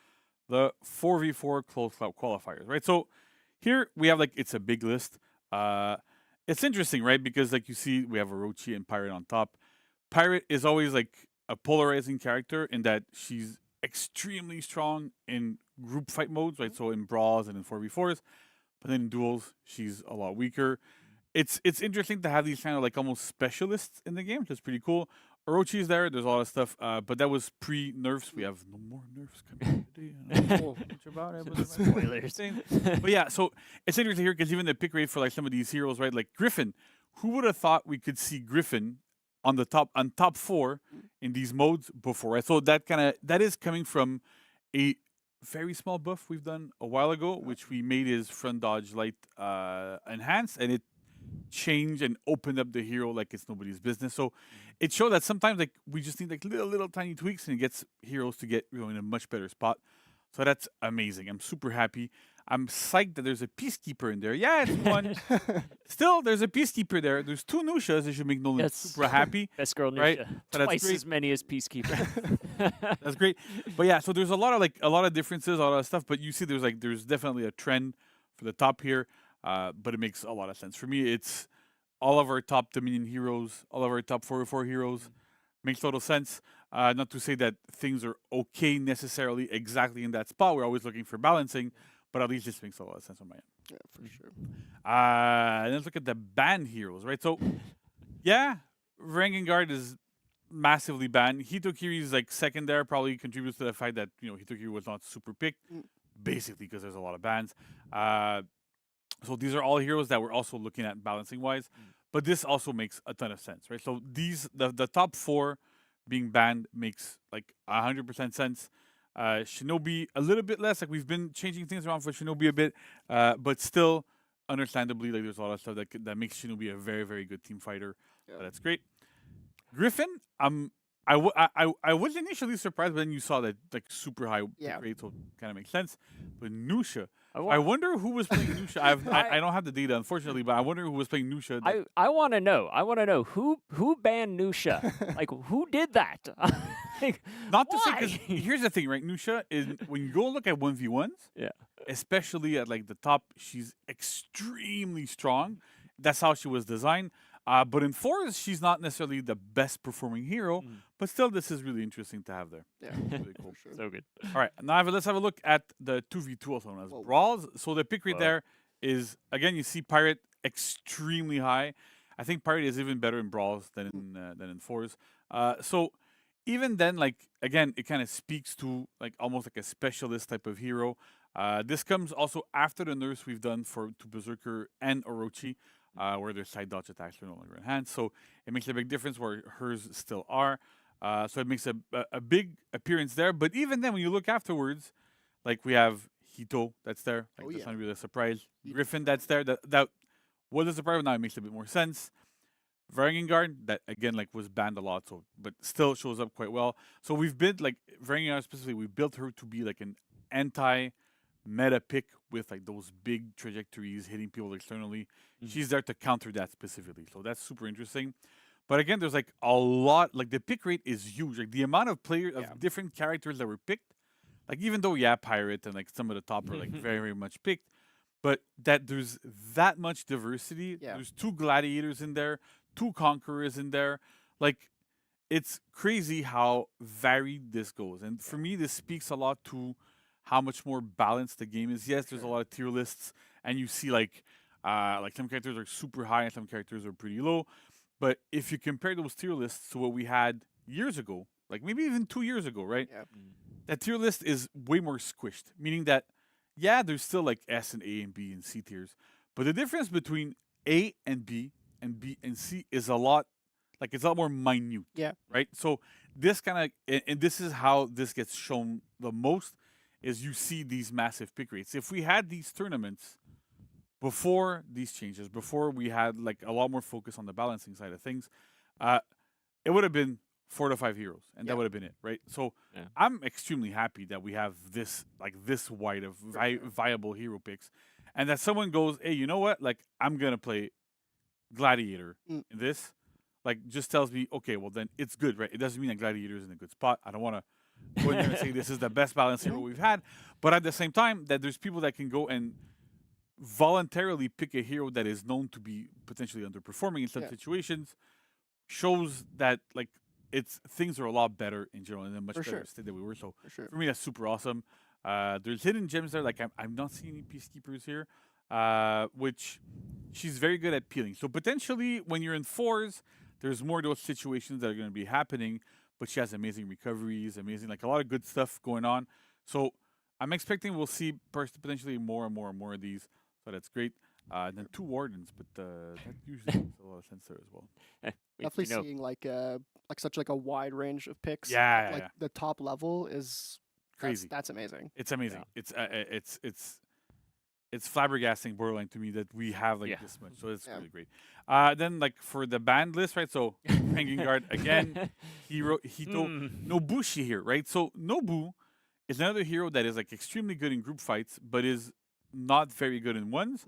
the 4v4 close qualifiers, right? So here we have it's a big list. It's interesting, right? Because you see, we have Orochi and Pirate on top. Pirate is always a polarizing character in that she's extremely strong in group fight modes, right? So in brawls and in 4v4s, but then in duels, she's a lot weaker. It's interesting to have these kind of almost specialists in the game, which is pretty cool. Orochi's there. There's a lot of stuff, but that was pre-nerfs. We have no more nerfs coming today. I don't know much about it, but Spoilers. But yeah, so it's interesting here because even the pick rate for some of these heroes, right? Like Griffin, who would have thought we could see Griffin on top 4 in these modes before, right? So that is coming from a very small buff we've done a while ago, which we made his front dodge light enhanced, and it changed and opened up the hero like it's nobody's business. So it showed that sometimes we just need little tiny tweaks, and it gets heroes to get in a much better spot. So that's amazing. I'm super happy. I'm psyched that there's a Peacekeeper in there. Yeah, it's one. Still, there's a Peacekeeper there. There's 2 Nushas. It should make Nolan Yes. super happy. Best girl Right? Nisha. So that's Twice great. as many as Peacekeeper. That's great. But yeah, so there's a lot of differences, a lot of stuff. But you see, there's definitely a trend for the top here. But it makes a lot of sense for me. It's all of our top Dominion heroes, all of our top 4v4 heroes. Makes total sense. Not to say that things are okay necessarily exactly in that spot. We're always looking for balancing, but at least this makes a lot of sense on my end. Yeah, for sure. And let's look at the banned heroes, right? So, yeah, Rangengard is massively banned. Hitokiri is second there, probably contributes to the fact that Hitokiri was not super picked, basically because there's a lot of bans. So these are all heroes that we're also looking at balancing wise, but this also makes a ton of sense, right? So the top 4 being banned makes 100% sense. Shinobi a little bit less, we've been changing things around for Shinobi a bit, but still understandably there's a lot of stuff that makes Shinobi a very, very good team fighter. Yeah. That's great. Griffin, I I was initially surprised, but then you saw that like super high Yeah. pick rate, so kind of makes sense. But Nusha, I I wonder who was playing Nusha. I don't have the data unfortunately, but I wonder who was playing Nusha. I want to know. I want to know who banned Nusha. Like who did that? Like, Not to say, why? because here's the thing, right? Nusha is when you go look at 1v1s, Yeah. especially at like the top, she's extremely strong. That's how she was designed. But in fours, she's not necessarily the best performing hero. But still, this is really interesting to have there. Yeah. Really cool. So good. All right, now let's have a look at the 2v2 also known as Whoa. brawls. So the pick rate Whoa. there is, again, you see Pirate extremely high. I think Pirate is even better in brawls than in fours. So even then, like, again, it kind of speaks to like almost like a specialist type of hero. This comes also after the nerfs we've done to Berserker and Orochi, where their side dodge attacks are no longer enhanced. So it makes a big difference where hers still are. So it makes a big appearance there. But even then, when you look afterwards, like we have Hito that's there. Like Oh, that's yeah. not really a surprise. Griffin that's there. That was a surprise. Now it makes a bit more sense. Varangengard, that again like was banned a lot, so but still shows up quite well. So we've built like Varangengard specifically, we built her to be like an anti-meta pick with like those big trajectories hitting people externally. She's there to counter that specifically. So that's super interesting. But again, there's like a lot, like the pick rate is huge. Like the amount of players of different characters that were picked, like even though Pirate and like some of the top are like very, very much picked, but that there's that much diversity. Yeah. There's 2 gladiators in there, 2 conquerors in there. Like it's crazy how varied this goes. And for me, this speaks a lot to how much more balanced the game is. Yes, there's a lot of tier lists, and you see like some characters are super high and some characters are pretty low. But if you compare those tier lists to what we had years ago, like maybe even 2 years ago, right? Yeah. That tier list is way more squished, meaning that, yeah, there's still like S and A and B and C tiers. But the difference between A and B and C is a lot, like it's a lot more minute. Yeah. Right? So this kind of, and this is how this gets shown the most, is you see these massive pick rates. If we had these tournaments before these changes, before we had like a lot more focus on the balancing side of things, it would have been 4 to 5 heroes, and that would have been it, right? So I'm extremely happy that we have this wide of viable hero picks, and that someone goes, hey, you know what? Like I'm gonna play Gladiator in this. Like just tells me, okay, well then it's good, right? It doesn't mean that Gladiator is in a good spot. I don't want to go in there and say this is the best balanced hero we've had, but at the same time, that there's people that can go and voluntarily pick a hero that is known to be potentially underperforming in some situations, shows that like things are a lot better in general and in a much better state than we were. So for me, that's super awesome. There's hidden gems there. Like I'm not seeing any peacekeepers here, which she's very good at peeling. So potentially when you're in fours, there's more of those situations that are going to be happening. But she has amazing recoveries, like a lot of good stuff going on. So I'm expecting we'll see potentially more and more and more of these. So that's great. And then 2 wardens, but that usually makes a lot of sense there as well. Definitely seeing like such like a wide range of picks. Yeah, like the top level is crazy. That's amazing. It's amazing. It's flabbergasting, borderline to me that we have like this much. So it's really great. Then like for the banned list, right? So Hanging Guard again, Hito, Nobushi here, right? So Nobu is another hero that is like extremely good in group fights, but is not very good in ones.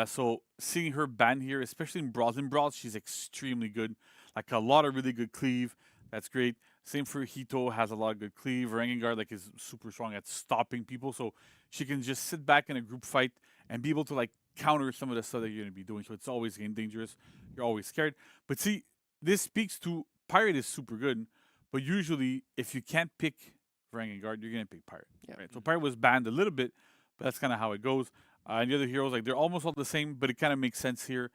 So seeing her banned here, especially in brawls, she's extremely good. Like a lot of really good cleave. That's great. Same for Hito, has a lot of good cleave. Rangengard like is super strong at stopping people, so she can just sit back in a group fight and be able to like counter some of the stuff that you're gonna be doing. So it's always getting dangerous. You're always scared. But see, this speaks to Pirate is super good, but usually if you can't pick Rangengard, you're gonna pick Pirate. Right? So Pirate was banned a little bit, but that's kind of how it goes. And the other heroes, like they're almost all the same, but it kind of makes sense here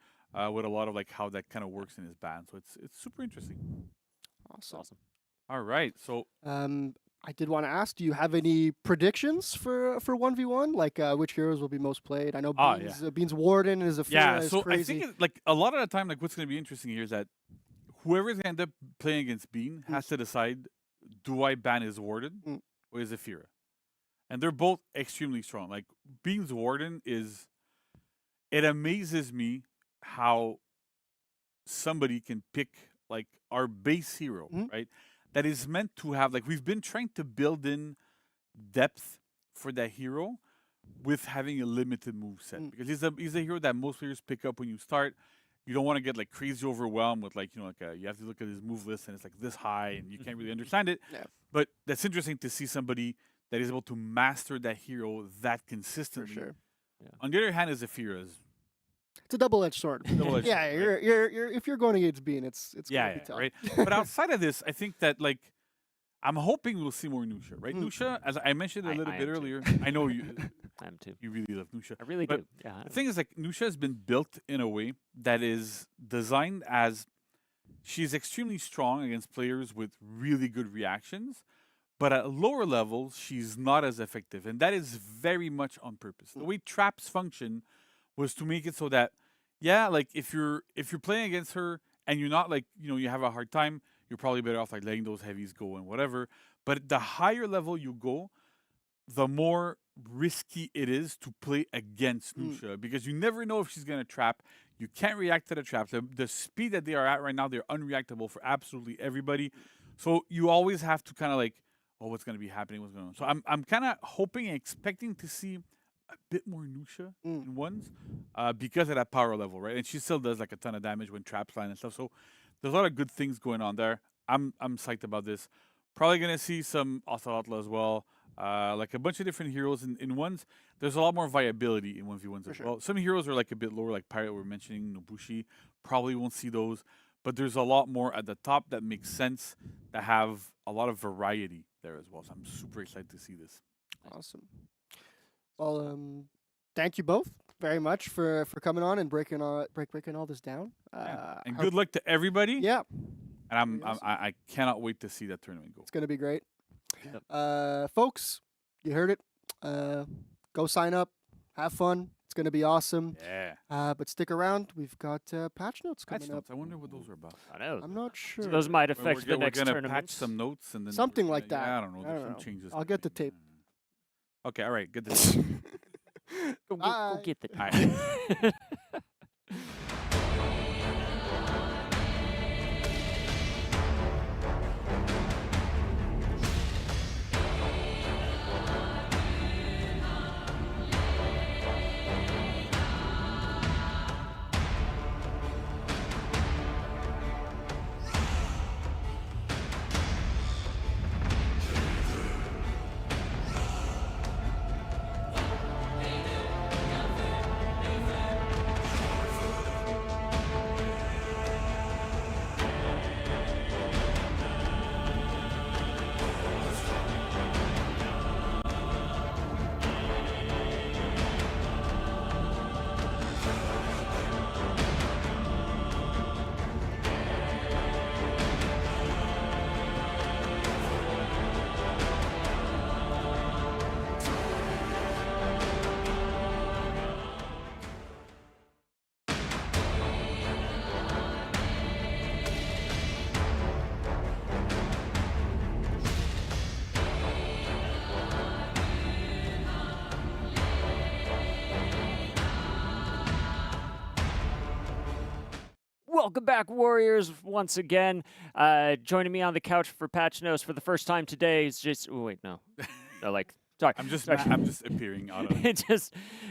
with a lot of like how that kind of works in his ban. So it's super interesting. Awesome. All right, so I did want to ask, do you have any predictions for 1v1? Like which heroes will be most played? I know Beans Warden is a is so crazy. I think like a lot of the time, like what's going to be interesting here is that whoever's going to end up playing against Bean has to decide: do I ban his Warden or his Zafira? And they're both extremely strong. Like Bean's Warden it amazes me how somebody can pick like our base hero, right? that is meant to have, like, we've been trying to build in depth for that hero with having a limited move set, because he's a hero that most players pick up when you start. You don't want to get like crazy overwhelmed with, like, you have to look at his move list and it's like this high and you can't really understand it. Yeah. But that's interesting to see somebody that is able to master that hero that consistently. For sure. On the other hand, as Zephyra's, It's a double-edged sword. Double-edged yeah, sword, you're if you're going against Bean, it's yeah, gonna be tough. right. But outside of this, I think that, like, I'm hoping we'll see more Nusha, right? Nusha, as I mentioned a little I bit am too. earlier, I know you. I am too. You really love Nusha. I really But do. Yeah. The thing is, like, Nusha has been built in a way that is designed as she's extremely strong against players with really good reactions, but at lower levels, she's not as effective. And that is very much on purpose. The way traps function was to make it so that, yeah, like, if you're playing against her and you're not, like, you have a hard time, you're probably better off, like, letting those heavies go and whatever. But the higher level you go, the more risky it is to play against Nusha, because you never know if she's going to trap. You can't react to the traps. The speed that they are at right now, they're unreactable for absolutely everybody. So you always have to kind of like, oh, what's going to be happening? What's going on? So I'm kind of hoping and expecting to see a bit more Nusha in ones because of that power level, right? And she still does like a ton of damage when traps land and stuff. So there's a lot of good things going on there. I'm psyched about this. Probably going to see some Ocelotl as well. Like a bunch of different heroes in ones. There's a lot more viability in 1v1s as well. Some heroes are like a bit lower, like Pirate we're mentioning, Nobushi. Probably won't see those. But there's a lot more at the top that makes sense, that have a lot of variety there as well. So I'm super excited to see this. Awesome. Well, thank you both very much for coming on and breaking all this down. And good luck to everybody. Yeah. And I cannot wait to see that tournament go. It's gonna be great. Folks, you heard it. Go sign up, have fun. It's gonna be awesome. Yeah. But stick around. We've got patch notes Patch coming notes. up. I wonder what those are about. I know. I'm not sure. So those might We're affect the next gonna tournament. patch some notes and then Something we're like gonna- that. Yeah, I don't know. I There's don't some know. changes. I'll get the tape. Okay. All right. Good. To Go Bye. get the. All right. Welcome back, Warriors, once again. Joining me on the couch for Patch Notes for the first time today is just... Oh, wait, no. No, like... Sorry. I'm just sorry. I'm just appearing out of.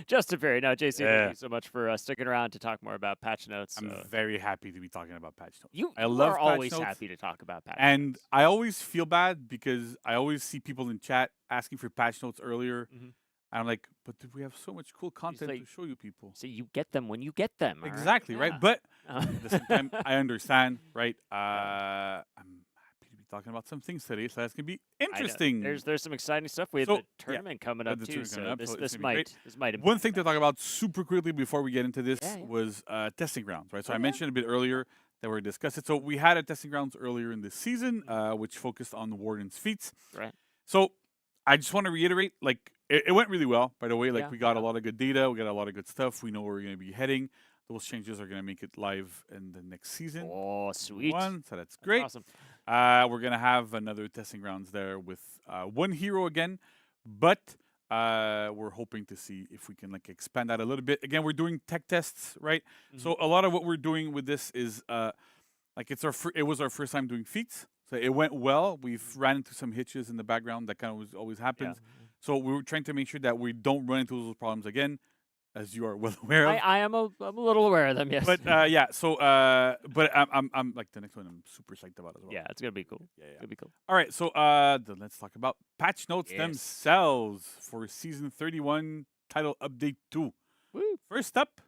just appearing. No, JC, Yeah. thank you so much for sticking around to talk more about Patch Notes. I'm very happy to be talking about patch notes. You I love are patch always notes. happy to talk about Patch And Notes. I always feel bad because I always see people in chat asking for patch notes earlier. Mhm. And I'm like, but we have so much cool content like- to show you people. So you get them when you get them. all right? Exactly, right? Yeah. But Uh, at the same time, I understand, right? I'm happy to be talking about some things today, so that's going to be I know. interesting. There's some exciting stuff. We have So, the tournament coming yeah, up the too. tournament So coming up, this so it's this gonna be great. might One impact thing to that. talk about super quickly before we get into this Yeah, yeah. was testing grounds, right? So Oh, I yeah. mentioned a bit earlier that we're discussing. So we had a testing grounds earlier in this season, which focused on the Warden's feats. Right. So I just want to reiterate, like, it went really well, by the way. Like, Yeah, we got yeah. a lot of good data. We got a lot of good stuff. We know where we're going to be heading. Those changes are going to make it live in the next season. Oh, sweet. So that's That's great. Awesome. We're going to have another testing grounds there with one hero again. But we're hoping to see if we can, like, expand that a little bit. Again, we're doing tech tests, right? Mm-hmm. So a lot of what we're doing with this is like it was our first time doing feats, so it went well. We've ran into some hitches in the background that kind of always happens. So we were trying to make sure that we don't run into those problems again, as you are well aware of. I'm a little aware of them, yes. But yeah, so but I'm like the next one I'm super psyched about as well. Yeah, it's gonna be cool. Yeah, It's gonna be cool. All right, so then let's talk about patch notes Yes. themselves for season 31 title update 2. Woo. First up,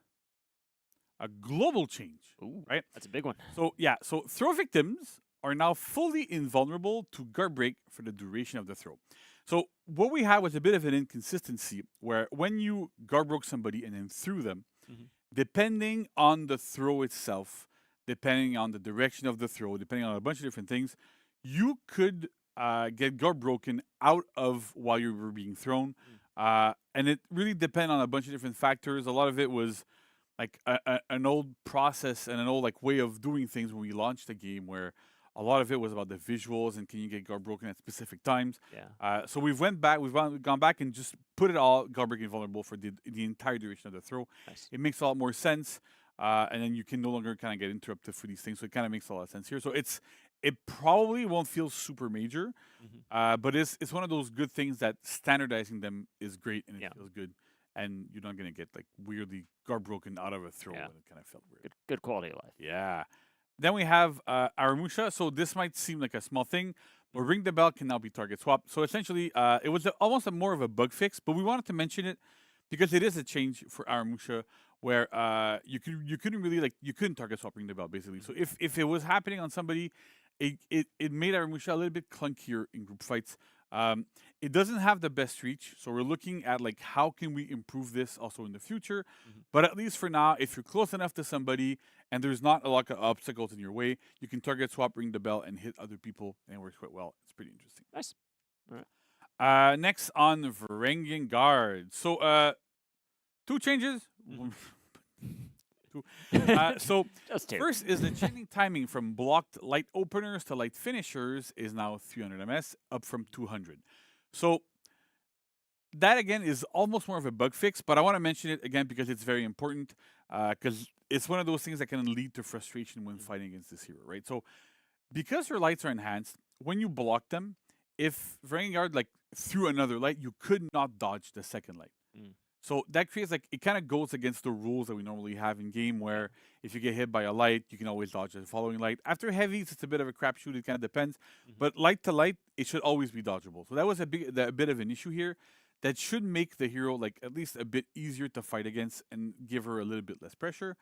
a global change. Ooh, right? That's a big one. So yeah, so throw victims are now fully invulnerable to guard break for the duration of the throw. So what we had was a bit of an inconsistency where when you guard broke somebody and then threw them, depending on the throw itself, depending on the direction of the throw, depending on a bunch of different things, you could get guard broken out of while you were being thrown. And it really depended on a bunch of different factors. A lot of it was like an old process and an old like way of doing things when we launched the game, where a lot of it was about the visuals and can you get guard broken at specific times. Yeah. So we've gone back and just put it all guard breaking vulnerable for the entire duration of the throw. Nice. It makes a lot more sense, and then you can no longer kind of get interrupted for these things. So it kind of makes a lot of sense here. So it probably won't feel super major, but it's one of those good things that standardizing them is great and it feels good. And you're not gonna get like weirdly guard broken out of a throw, and it kind of felt weird. Good quality of life. Yeah. Then we have Aramusha. So this might seem like a small thing, but Ring the Bell can now be target swapped. So essentially, it was almost more of a bug fix, but we wanted to mention it because it is a change for Aramusha where you couldn't target swap Ring the Bell basically. So if it was happening on somebody, it made Aramusha a little bit clunkier in group fights. It doesn't have the best reach, so we're looking at like how can we improve this also in the future. But at least for now, if you're close enough to somebody and there's not a lot of obstacles in your way, you can target swap, ring the bell, and hit other people, and it works quite well. It's pretty interesting. Nice. All right. Next on Varangian Guard. So 2 changes. So Just 2. first is the changing timing from blocked light openers to light finishers is now 300 ms, up from 200. So that again is almost more of a bug fix, but I want to mention it again because it's very important, because it's one of those things that can lead to frustration when fighting against this hero, right? So because your lights are enhanced, when you block them, if Varangian Guard like threw another light, you could not dodge the second light. So that creates like, it kind of goes against the rules that we normally have in game, where if you get hit by a light, you can always dodge the following light. After heavies, it's a bit of a crapshoot. It kind of depends. But light to light, it should always be dodgeable. So that was a bit of an issue here that should make the hero like at least a bit easier to fight against and give her a little bit less pressure.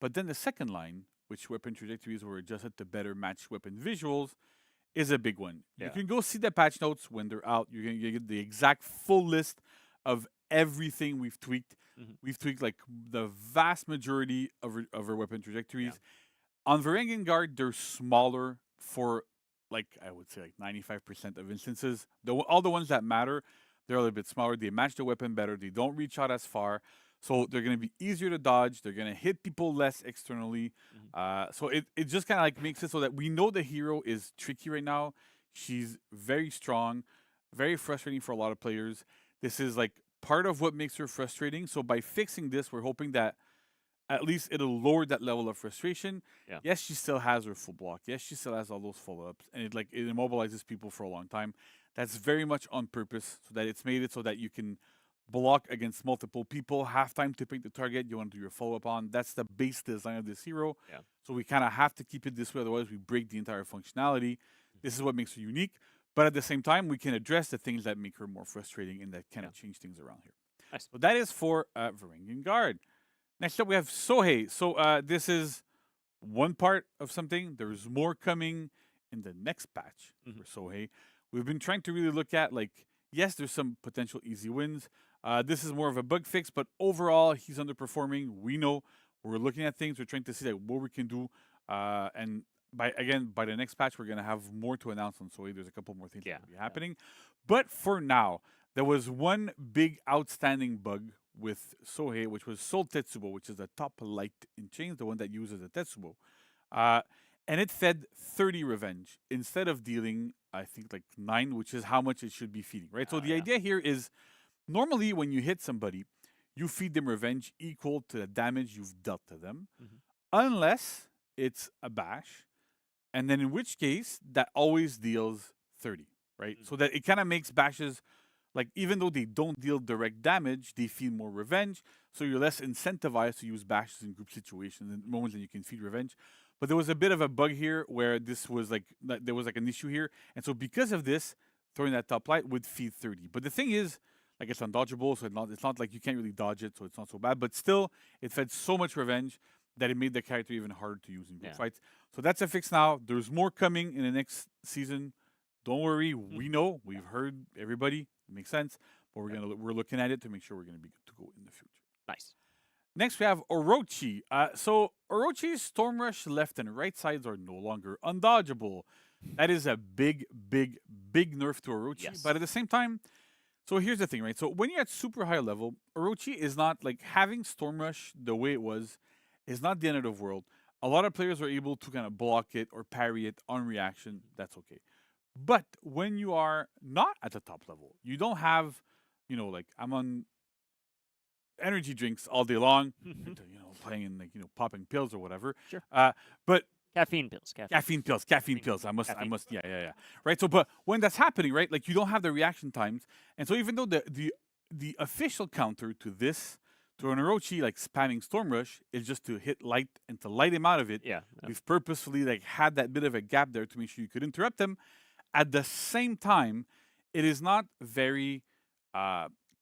But then the second line, which weapon trajectories were adjusted to better match weapon visuals, is a big one. You can go see the patch notes when they're out. You're going to get the exact full list of everything we've tweaked. We've tweaked like the vast majority of our weapon trajectories. On Varangian Guard, they're smaller for like, I would say like 95% of instances. All the ones that matter, they're a little bit smaller. They match the weapon better. They don't reach out as far. So they're going to be easier to dodge. They're going to hit people less externally. So it just kind of like makes it so that we know the hero is tricky right now. She's very strong, very frustrating for a lot of players. This is like part of what makes her frustrating. So by fixing this, we're hoping that at least it'll lower that level of frustration. Yes, she still has her full block. Yes, she still has all those follow-ups, and it immobilizes people for a long time. That's very much on purpose, so that it's made it so that you can block against multiple people, have time to pick the target you want to do your follow-up on. That's the base design of this hero. So we kind of have to keep it this way, otherwise we break the entire functionality. This is what makes her unique. But at the same time, we can address the things that make her more frustrating and that kind of change things around here. Nice. So that is for Varangian Guard. Next up, we have Sohei. So this is one part of something. There's more coming in the next patch for Sohei. We've been trying to really look at, like, yes, there's some potential easy wins. This is more of a bug fix, but overall, he's underperforming. We know we're looking at things. We're trying to see like what we can do. And by the next patch, we're going to have more to announce on Sohei. There's a couple more things that will be happening. But for now, there was one big outstanding bug with Sohei, which was Soul Tetsubo, which is the top light in chains, the one that uses a Tetsubo. And it fed 30 revenge instead of dealing, I think, like 9, which is how much it should be feeding, right? So the idea here is normally when you hit somebody, you feed them revenge equal to the damage you've dealt to them, unless it's a bash. and then in which case that always deals 30, right? So that it kind of makes bashes, like even though they don't deal direct damage, they feel more revenge. So you're less incentivized to use bashes in group situations and moments that you can feed revenge. But there was a bit of a bug here where this was like there was like an issue here, and so because of this, throwing that top light would feed 30. But the thing is, like it's undodgeable, so it's not like you can't really dodge it, so it's not so bad. But still, it fed so much revenge that it made the character even harder to use in group fights. So that's a fix now. There's more coming in the next season. Don't worry, we know, we've heard everybody. It makes sense, but we're looking at it to make sure we're gonna be good to go in the future. Nice. Next, we have Orochi. So Orochi's Storm Rush left and right sides are no longer undodgeable. That is a big, big, big nerf to Orochi. Yes. But at the same time, so here's the thing, right? So when you're at super high level, Orochi is not like having Storm Rush the way it was is not the end of the world. A lot of players are able to kind of block it or parry it on reaction. That's okay. But when you are not at the top level, you don't have, like I'm on energy drinks all day long, playing and popping pills or whatever. Sure. But Caffeine pills. caffeine pills. I must. Yeah. Right. So, but when that's happening, right, like you don't have the reaction times, and so even though the official counter to this, to an Orochi like spamming Storm Rush is just to hit light and to light him out of it. Yeah. We've purposefully like had that bit of a gap there to make sure you could interrupt him. At the same time, it is not very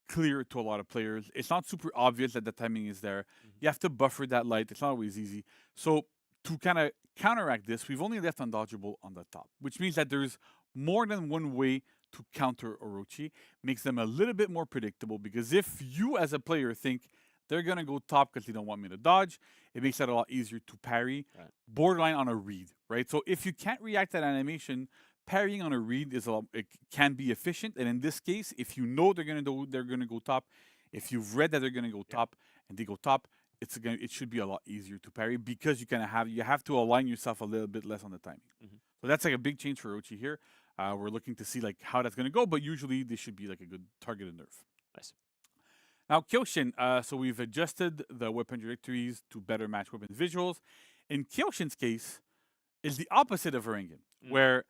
clear to a lot of players. It's not super obvious that the timing is there. You have to buffer that light. It's not always easy. So to kind of counteract this, we've only left undodgeable on the top, which means that there's more than one way to counter Orochi. Makes them a little bit more predictable, because if you as a player think they're going to go top because they don't want me to dodge, it makes that a lot easier to parry. Right. Borderline on a read, right? So if you can't react to that animation, parrying on a read it can be efficient. And in this case, if you know they're going to go top, if you've read that they're going to go top and they go top, it should be a lot easier to parry, because you have to align yourself a little bit less on the timing. So that's like a big change for Orochi here. We're looking to see like how that's going to go, but usually this should be like a good targeted nerf. Nice. Now Kyoshin, so we've adjusted the weapon trajectories to better match weapon visuals. In Kyoshin's case, it's the opposite of Varangian, where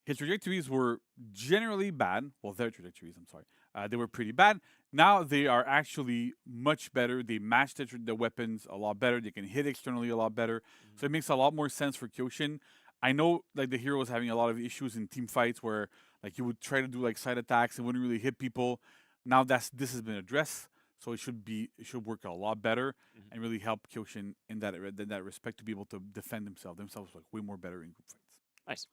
his trajectories were generally bad. Well, their trajectories, I'm sorry. They were pretty bad. Now they are actually much better. They match the weapons a lot better. They can hit externally a lot better. So it makes a lot more sense for Kyoshin. I know like the hero was having a lot of issues in team fights where like you would try to do like side attacks and wouldn't really hit people. Now this has been addressed, so it should work a lot better and really help Kyoshin in that respect to be able to defend themselves like way more better in group fights. Nice.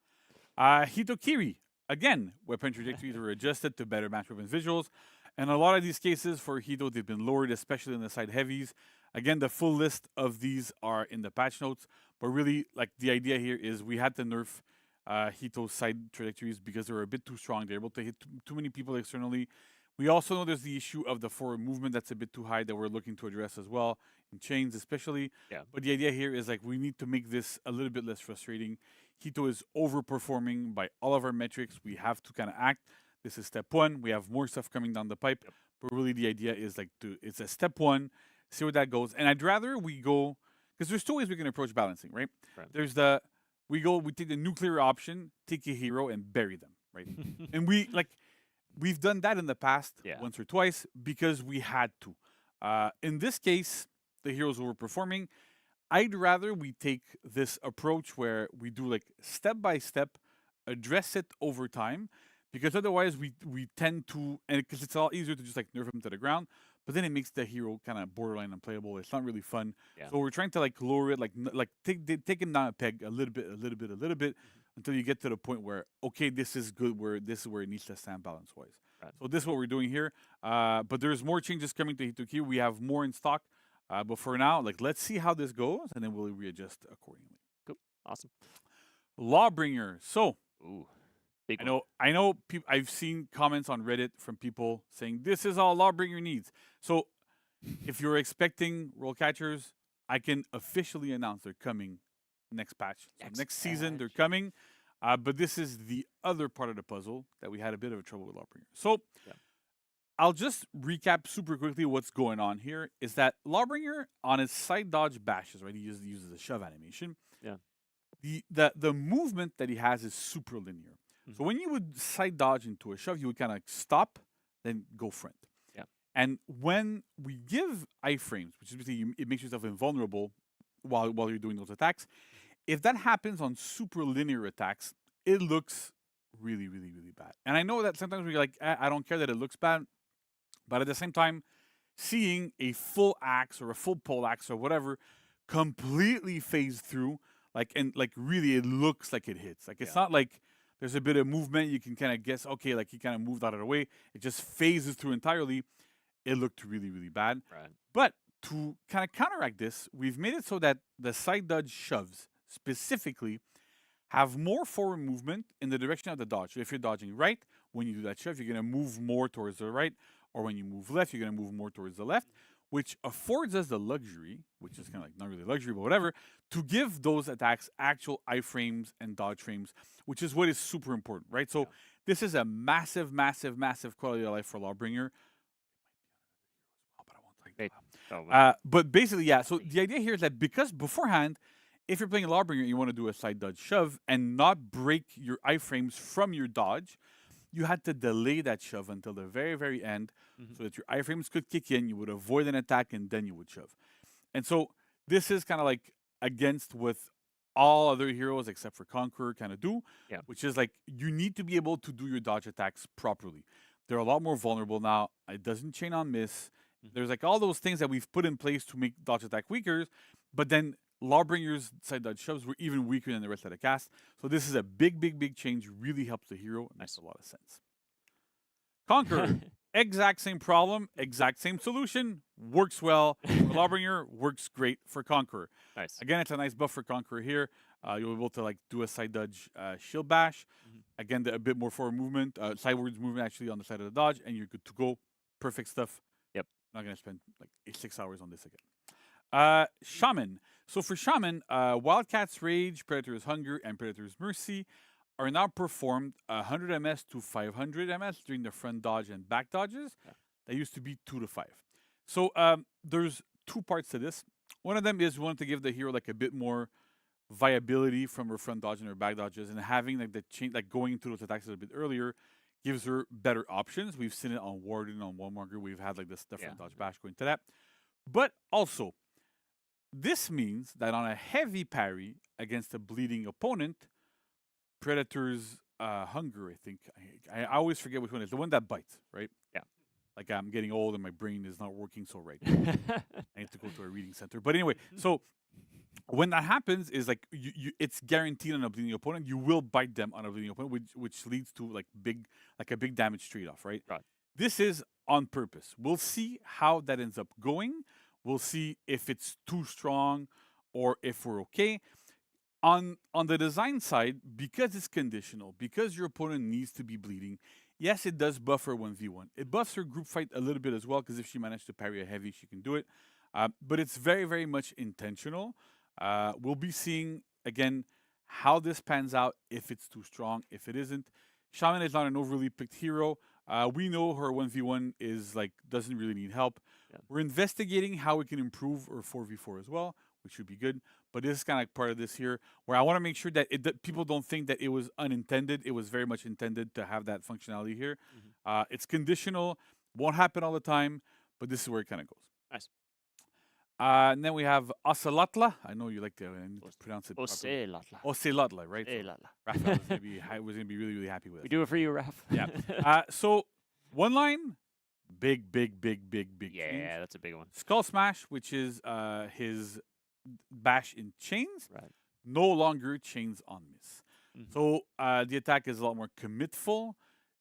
Hitokiri, again, weapon trajectories were adjusted to better match weapon visuals. And a lot of these cases for Hito, they've been lowered, especially in the side heavies. Again, the full list of these are in the patch notes. But really, like the idea here is we had to nerf Hito's side trajectories because they were a bit too strong. They're able to hit too many people externally. We also know there's the issue of the forward movement that's a bit too high that we're looking to address as well, in chains especially. Yeah. But the idea here is like we need to make this a little bit less frustrating. Hito is overperforming by all of our metrics. We have to kind of act. This is step one. We have more stuff coming down the pipe. But really the idea is like it's a step one, see where that goes. And I'd rather we go, because there's two ways we can approach balancing, right? There's we take the nuclear option, take a hero and bury them, right? And we've done that in the past once or twice because we had to. In this case, the hero's overperforming. I'd rather we take this approach where we do like step by step, address it over time, because otherwise we tend to, and because it's a lot easier to just like nerf him to the ground, but then it makes the hero kind of borderline unplayable. It's not really fun. Yeah. So we're trying to like lower it, like take him down a peg a little bit, until you get to the point where okay, this is good. This is where it needs to stand balance wise. Right. So this is what we're doing here. But there's more changes coming to Hitoki. We have more in stock. But for now, like let's see how this goes, and then we'll readjust accordingly. Cool. Awesome. Lawbringer. So Ooh. Big I know. I've seen comments on Reddit from people saying this is all Lawbringer needs. So, if you're expecting roll catchers, I can officially announce they're coming next patch. So next season they're coming. But this is the other part of the puzzle that we had a bit of a trouble with Lawbringer. So, I'll just recap super quickly what's going on here. Is that Lawbringer on his side dodge bashes, right? He uses a shove animation. Yeah. the movement that he has is super linear. So when you would side dodge into a shove, you would kind of stop, then go front. Yeah. And when we give iframes, which is basically it makes yourself invulnerable while you're doing those attacks, if that happens on super linear attacks, it looks really, really, really bad. And I know that sometimes we're like, I don't care that it looks bad, but at the same time, seeing a full axe or a full pole axe or whatever completely phase through, like really it looks like it hits. Like it's not like there's a bit of movement, you can kind of guess, okay, like he kind of moved out of the way. It just phases through entirely. It looked really, really bad. Right. But to kind of counteract this, we've made it so that the side dodge shoves specifically have more forward movement in the direction of the dodge. So if you're dodging right, when you do that shove, you're going to move more towards the right. Or when you move left, you're going to move more towards the left, which affords us the luxury, which is kind of like not really luxury, but whatever, to give those attacks actual iframes and dodge frames, which is what is super important, right? So this is a massive, massive, massive quality of life for Lawbringer. But basically, yeah. So the idea here is that because beforehand, if you're playing a Lawbringer and you want to do a side dodge shove and not break your iframes from your dodge, you had to delay that shove until the very, very end so that your iframes could kick in, you would avoid an attack, and then you would shove. And so this is kind of like against what all other heroes except for Conqueror kind of do, which is like you need to be able to do your dodge attacks properly. They're a lot more vulnerable now. It doesn't chain on miss. There's like all those things that we've put in place to make dodge attack weaker, but then Lawbringer's side dodge shoves were even weaker than the rest of the cast. So this is a big, big, big change. Really helps the hero. It makes a lot of sense. Conqueror, exact same problem, exact same solution. Works well for Lawbringer, works great for Conqueror. Nice. Again, it's a nice buff for Conqueror here. You'll be able to like do a side dodge shield bash. Again, a bit more forward movement, sidewards movement actually on the side of the dodge, and you're good to go. Perfect stuff. Yep. Not gonna spend like 6 hours on this again. Shaman. So for Shaman, Wildcat's Rage, Predator's Hunger, and Predator's Mercy are now performed 100 ms to 500 ms during the front dodge and back dodges. That used to be 2 to 5. So there's two parts to this. One of them is we want to give the hero like a bit more viability from her front dodge and her back dodges, and having like the change, like going through those attacks a bit earlier, gives her better options. We've seen it on Warden, on Warmonger. We've had like this different dodge bash going to that. But also, this means that on a heavy parry against a bleeding opponent, Predator's Hunger, I think. I always forget which one it is. The one that bites, right? Yeah. Like I'm getting old and my brain is not working so right. I need to go to a reading center. But anyway, so when that happens is like it's guaranteed on a bleeding opponent. You will bite them on a bleeding opponent, which leads to like a big damage trade-off, right? Right. This is on purpose. We'll see how that ends up going. We'll see if it's too strong or if we're okay. On the design side, because it's conditional, because your opponent needs to be bleeding, yes, it does buff her 1v1. It buffs her group fight a little bit as well, because if she managed to parry a heavy, she can do it. But it's very, very much intentional. We'll be seeing, again, how this pans out, if it's too strong, if it isn't. Shaman is not an overly picked hero. We know her 1v1 is like doesn't really need help. Yeah. We're investigating how we can improve her 4v4 as well, which should be good. But this is kind of like part of this here, where I want to make sure that people don't think that it was unintended. It was very much intended to have that functionality here. It's conditional, won't happen all the time, but this is where it kind of goes. Nice. And then we have Ocelotla. I know you like to pronounce it properly. Ocelotla. Ocelotla, right? Ocelotla. Raphael was going to be really, really happy with it. We do it for you, Raph. Yeah. So one line, big change. Yeah, that's a big one. Skull Smash, which is his bash in chains, Right. no longer chains on miss. So the attack is a lot more commitful.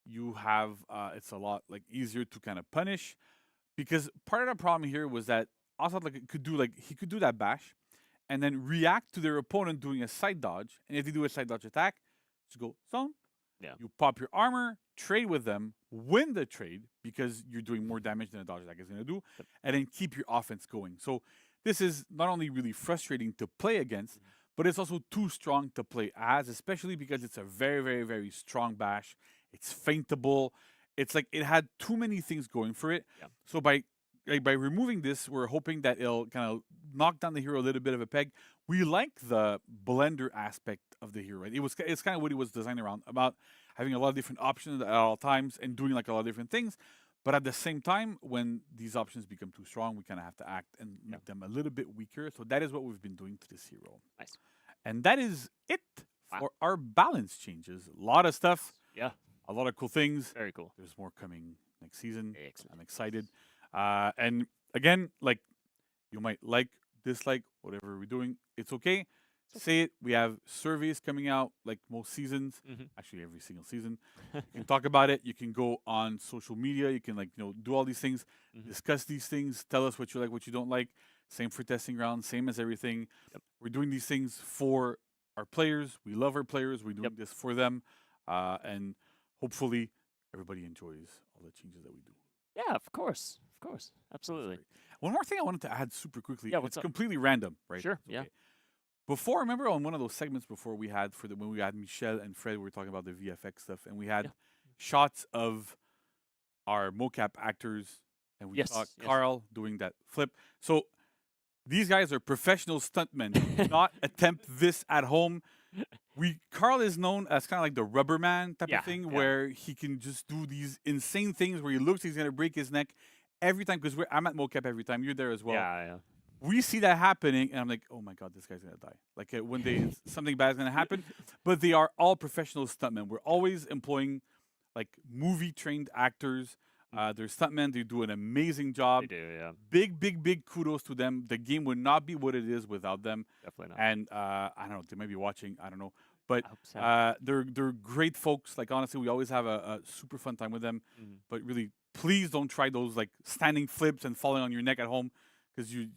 You have it's a lot like easier to kind of punish, because part of the problem here was that also he could do that bash and then react to their opponent doing a side dodge, and if they do a side dodge attack, just go zone. Yeah. You pop your armor, trade with them, win the trade because you're doing more damage than a dodge attack is going to do, and then keep your offense going. So this is not only really frustrating to play against, but it's also too strong to play as, especially because it's a very, very, very strong bash. It's feintable. It's like it had too many things going for it. Yeah. So by by removing this, we're hoping that it'll kind of knock down the hero a little bit of a peg. We like the blender aspect of the hero. Right? It's kind of what it was designed around, about having a lot of different options at all times and doing like a lot of different things. But at the same time, when these options become too strong, we kind of have to act and make them a little bit weaker. So that is what we've been doing to this hero. Nice. And that is it for our balance changes. A lot of stuff. Yeah. A lot of cool things. Very cool. There's more coming next season. Excellent. I'm excited. And again, like, you might like, dislike, whatever we're doing. It's okay. Say it. We have surveys coming out like most seasons. Actually, every single season. You can talk about it. You can go on social media. You can, like, do all these things, discuss these things, tell us what you like, what you don't like. Same for testing ground. Same as everything. We're doing these things for our players. We love our players. We're doing this for them. And hopefully everybody enjoys all the changes that we do. Yeah, of course. Of course. Absolutely. One more thing I wanted to add super quickly. Yeah, what's it's up? completely random, right? Sure, It's yeah. Before, remember on one of those segments before we had when we had Michel and Fred, we were talking about the VFX stuff, and we had shots of our mocap actors, and we saw Carl doing that flip. So these guys are professional stuntmen. Do not attempt this at home. Carl is known as kind of like the rubber man type of thing, where he can just do these insane things where he looks he's gonna break his neck every time. Because I'm at mocap every time. You're there as well. Yeah. We see that happening, and I'm like, oh my god, this guy's gonna die. Like one day something bad is gonna happen. But they are all professional stuntmen. We're always employing like movie trained actors. They're stuntmen. They do an amazing job. They do, yeah. Big kudos to them. The game would not be what it is without them. Definitely not. And I don't know, they might be watching. I don't know, but I hope so. they're great folks. Like honestly, we always have a super fun time with them. But really, please don't try those like standing flips and falling on your neck at home, because you're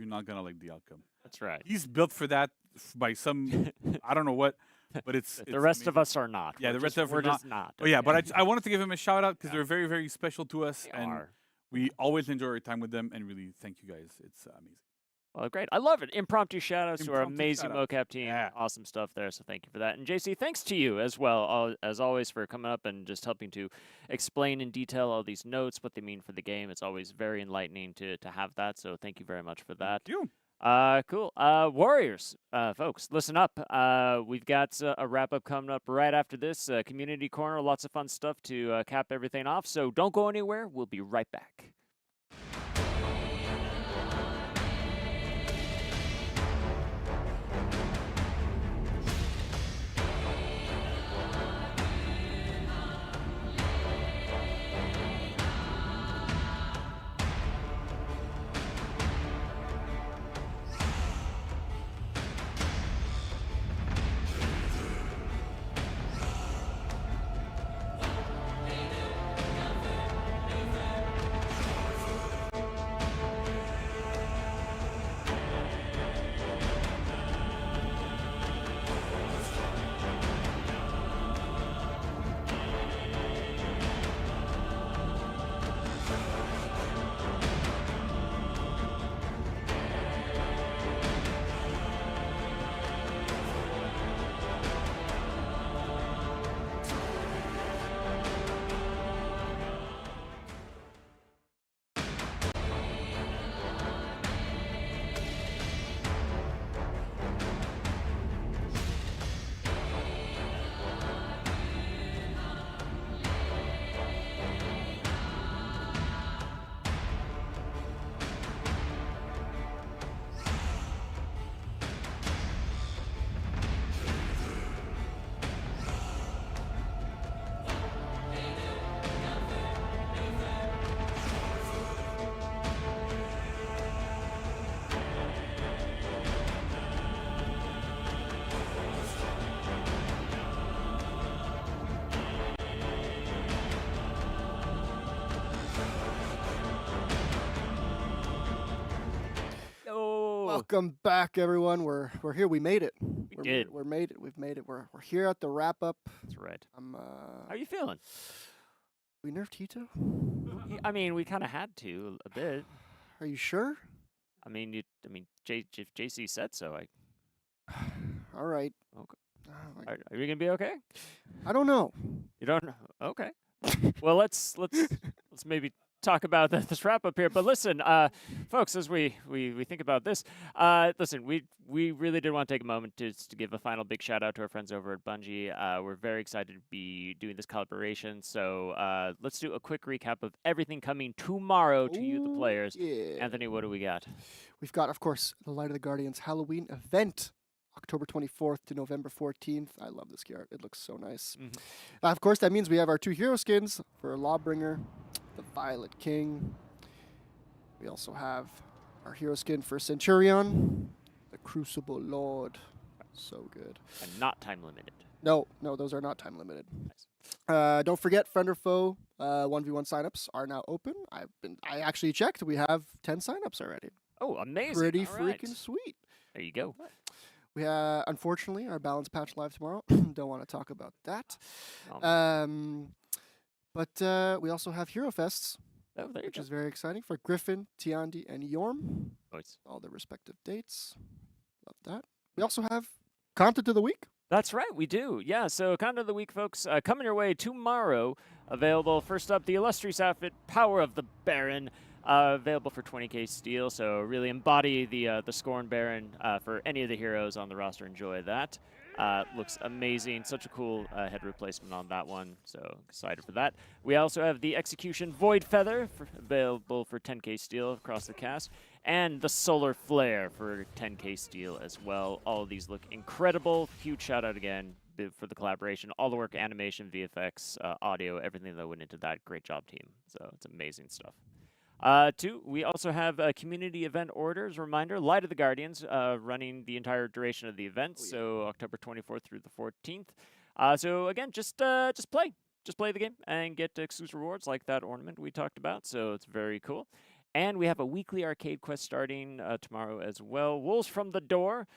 not gonna like the outcome. That's right. He's built for that by some I don't know what, but it's The rest amazing. of us are not. Yeah, the rest of us we're are just not. Oh yeah, but I wanted to give him a shout out because they're very, very special to us, They and are. we always enjoy our time with them. And really, thank you guys. It's amazing. Well, great. I love it. Impromptu shout-outs to our Impromptu amazing shout-outs. mocap team. Yeah. Awesome stuff there, so thank you for that. And JC, thanks to you as well, as always, for coming up and just helping to explain in detail all these notes, what they mean for the game. It's always very enlightening to have that, so thank you very much for that. Thank you. Cool. Warriors, folks, listen up. We've got a wrap-up coming up right after this. Community Corner, lots of fun stuff to cap everything off, so don't go anywhere. We'll be right back. Welcome back, everyone. We're here. We made it. We did. We're made it. We've made it. We're here at the wrap up. That's right. I'm How are you feeling? We nerfed Hito? I mean, we kind of had to a bit. Are you sure? I mean, if JC said so. All right. Okay. Oh, Are you gonna be okay? I don't know. You don't know? Okay. Well, let's maybe talk about this wrap up here. But listen, folks, as we think about this, listen, we really did want to take a moment to give a final big shout out to our friends over at Bungie. We're very excited to be doing this collaboration. So let's do a quick recap of everything coming tomorrow to you, the players. Yeah. Anthony, what do we got? We've got, of course, the Light of the Guardians Halloween event, October 24th to November 14th. I love this gear. It looks so nice. Of course, that means we have our 2 hero skins for Lawbringer, the Violet King. We also have our hero skin for Centurion, the Crucible Lord. So good. And not time limited. No, those are not time limited. Don't forget, friend or foe 1v1 signups are now open. I actually checked. We have 10 signups already. Oh, amazing! Pretty All right. freaking sweet. There you go. We unfortunately our balance patch live tomorrow. Don't want to talk about that. But we also have Hero Fests, which is very exciting for Griffin, Tiandi, and Yorm. Nice. All their respective dates. Love that. We also have content of the week. That's right, we do. Yeah, so content of the week, folks, coming your way tomorrow. Available, first up, the illustrious outfit, Power of the Baron. Available for 20k steel, so really embody the Scorn Baron for any of the heroes on the roster. Enjoy that. Looks amazing. Such a cool head replacement on that one, so excited for that. We also have the Execution Void Feather, available for 10k steel across the cast, and the Solar Flare for 10k steel as well. All of these look incredible. Huge shout out again for the collaboration, all the work, animation, VFX, audio, everything that went into that. Great job, team. So it's amazing stuff. 2, we also have community event orders. Reminder, Light of the Guardians running the entire duration of the event, so October 24th through the 14th. So again, just play. Just play the game and get exclusive rewards like that ornament we talked about, so it's very cool. And we have a weekly arcade quest starting tomorrow as well. Wolves from the Door,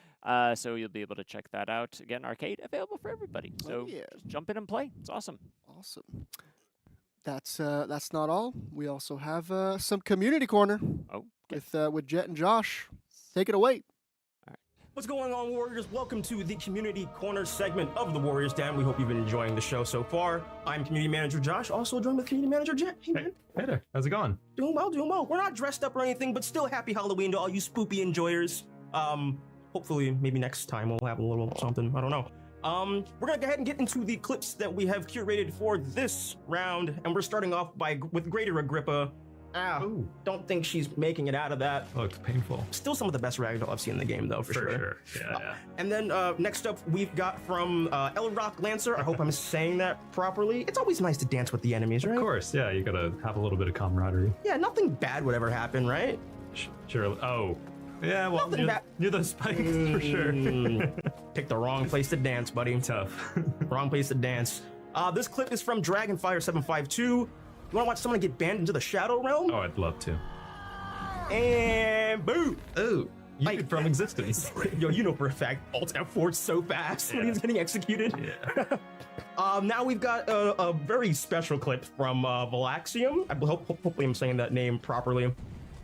so you'll be able to check that out. Again, arcade available for everybody, so just jump in and play. It's awesome. Awesome. That's not all. We also have some community corner with Jet and Josh. Take it away. What's going on, Warriors? Welcome to the Community Corner segment of the Warriors Den. We hope you've been enjoying the show so far. I'm Community Manager Josh, also joined with Community Manager Jet. Hey, man. Hey there. How's it going? Doing well, doing well. We're not dressed up or anything, but still happy Halloween to all you spoopy enjoyers. Hopefully, maybe next time we'll have a little something. I don't know. We're gonna go ahead and get into the clips that we have curated for this round, and we're starting off with Greater Agrippa. Ooh. Don't think she's making it out of that. Oh, it's painful. Still some of the best ragdoll I've seen in the game, though, for sure. Yeah. And then next up, we've got from El Rock Lancer. I hope I'm saying that properly. It's always nice to dance with the enemies, right? Of course, yeah. You gotta have a little bit of camaraderie. Yeah, nothing bad would ever happen, right? Sure. Oh, yeah. Well, near those spikes for sure. Pick the wrong place to dance, buddy. Tough. Wrong place to dance. This clip is from Dragonfire752. You want to watch someone get banned into the Shadow Realm? Oh, I'd love to. And boom! Oh, you from existence. Yo, you know for a fact, Alt F4 so fast when he's getting executed. Yeah. Now we've got a very special clip from Valaxium. Hopefully I'm saying that name properly.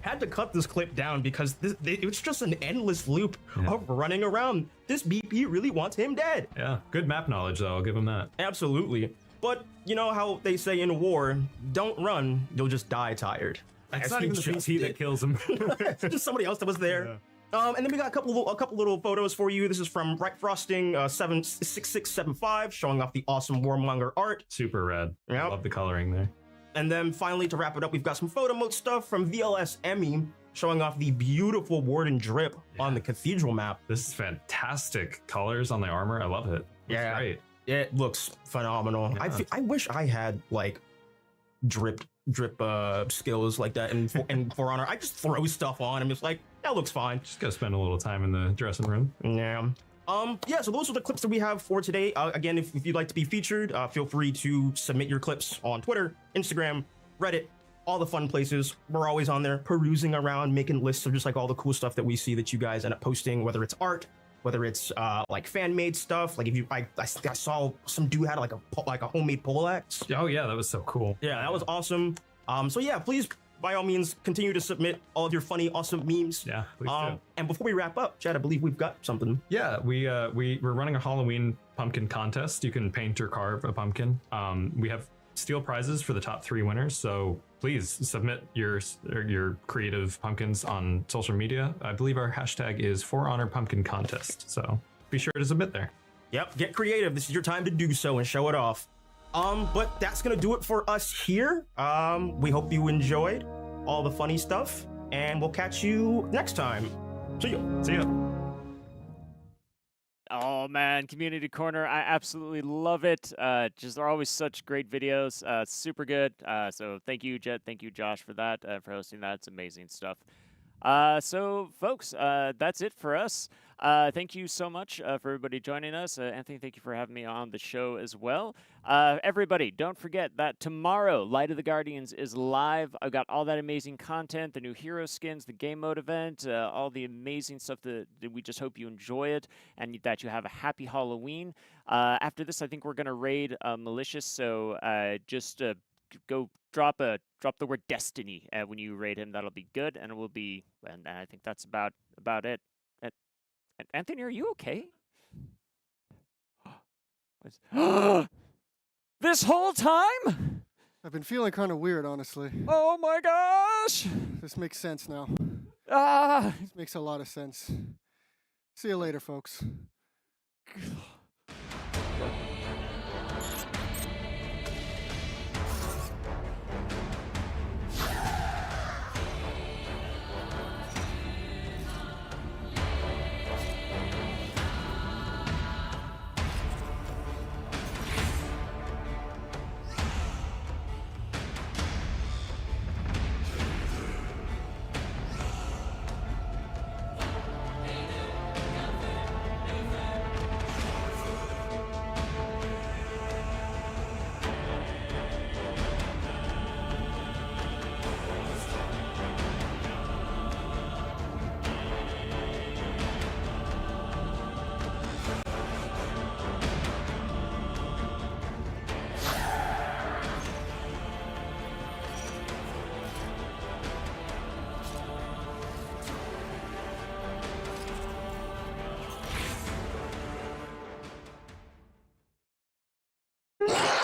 Had to cut this clip down because it's just an endless loop of running around. This BP really wants him dead. Yeah, good map knowledge though, I'll give him that. Absolutely. But you know how they say in war, don't run, you'll just die tired. It's not even the BP that kills him. It's just somebody else that was there. Yeah. And then we got a couple little photos for you. This is from Right Frosting 76675, showing off the awesome Warmonger art. Super rad. Yep. I love the coloring there. And then finally, to wrap it up, we've got some photo mode stuff from VLS Emmy, showing off the beautiful Warden drip on the Cathedral map. This is fantastic colors on the armor. I love it. Looks great. It looks phenomenal. Yeah. I wish I had like drip skills like that in For Honor. I just throw stuff on and it's like, that looks fine. Just gotta spend a little time in the dressing room. Yeah. So those are the clips that we have for today. Again, if you'd like to be featured, feel free to submit your clips on Twitter, Instagram, Reddit, all the fun places. We're always on there perusing around, making lists of just like all the cool stuff that we see that you guys end up posting, whether it's art, whether it's like fan-made stuff. Like if I saw some dude had like a homemade poleaxe. Oh yeah, that was so cool. Yeah, that was awesome. So yeah, please by all means continue to submit all of your funny, awesome memes. Yeah, please do. And before we wrap up, Chad, I believe we've got something. Yeah, we're running a Halloween pumpkin contest. You can paint or carve a pumpkin. We have steal prizes for the top 3 winners. So please submit your creative pumpkins on social media. I believe our hashtag is For Honor Pumpkin Contest. So be sure to submit there. Yep, get creative. This is your time to do so and show it off. But that's gonna do it for us here. We hope you enjoyed all the funny stuff, and we'll catch you next time. See ya. See ya. Oh man, Community Corner, I absolutely love it. Just they're always such great videos. Super good. So thank you, Jet. Thank you, Josh, for that, for hosting that. It's amazing stuff. So folks, that's it for us. Thank you so much for everybody joining us. Anthony, thank you for having me on the show as well. Everybody, don't forget that tomorrow, Light of the Guardians is live. I've got all that amazing content, the new hero skins, the game mode event, all the amazing stuff that we just hope you enjoy it and that you have a happy Halloween. After this, I think we're going to raid Malicious, so just go drop the word Destiny when you raid him. That'll be good, and it will be. And I think that's about it. Anthony, are you okay? This whole time? I've been feeling kind of weird, honestly. Oh my gosh! This makes sense now. This makes a lot of sense. See you later, folks. You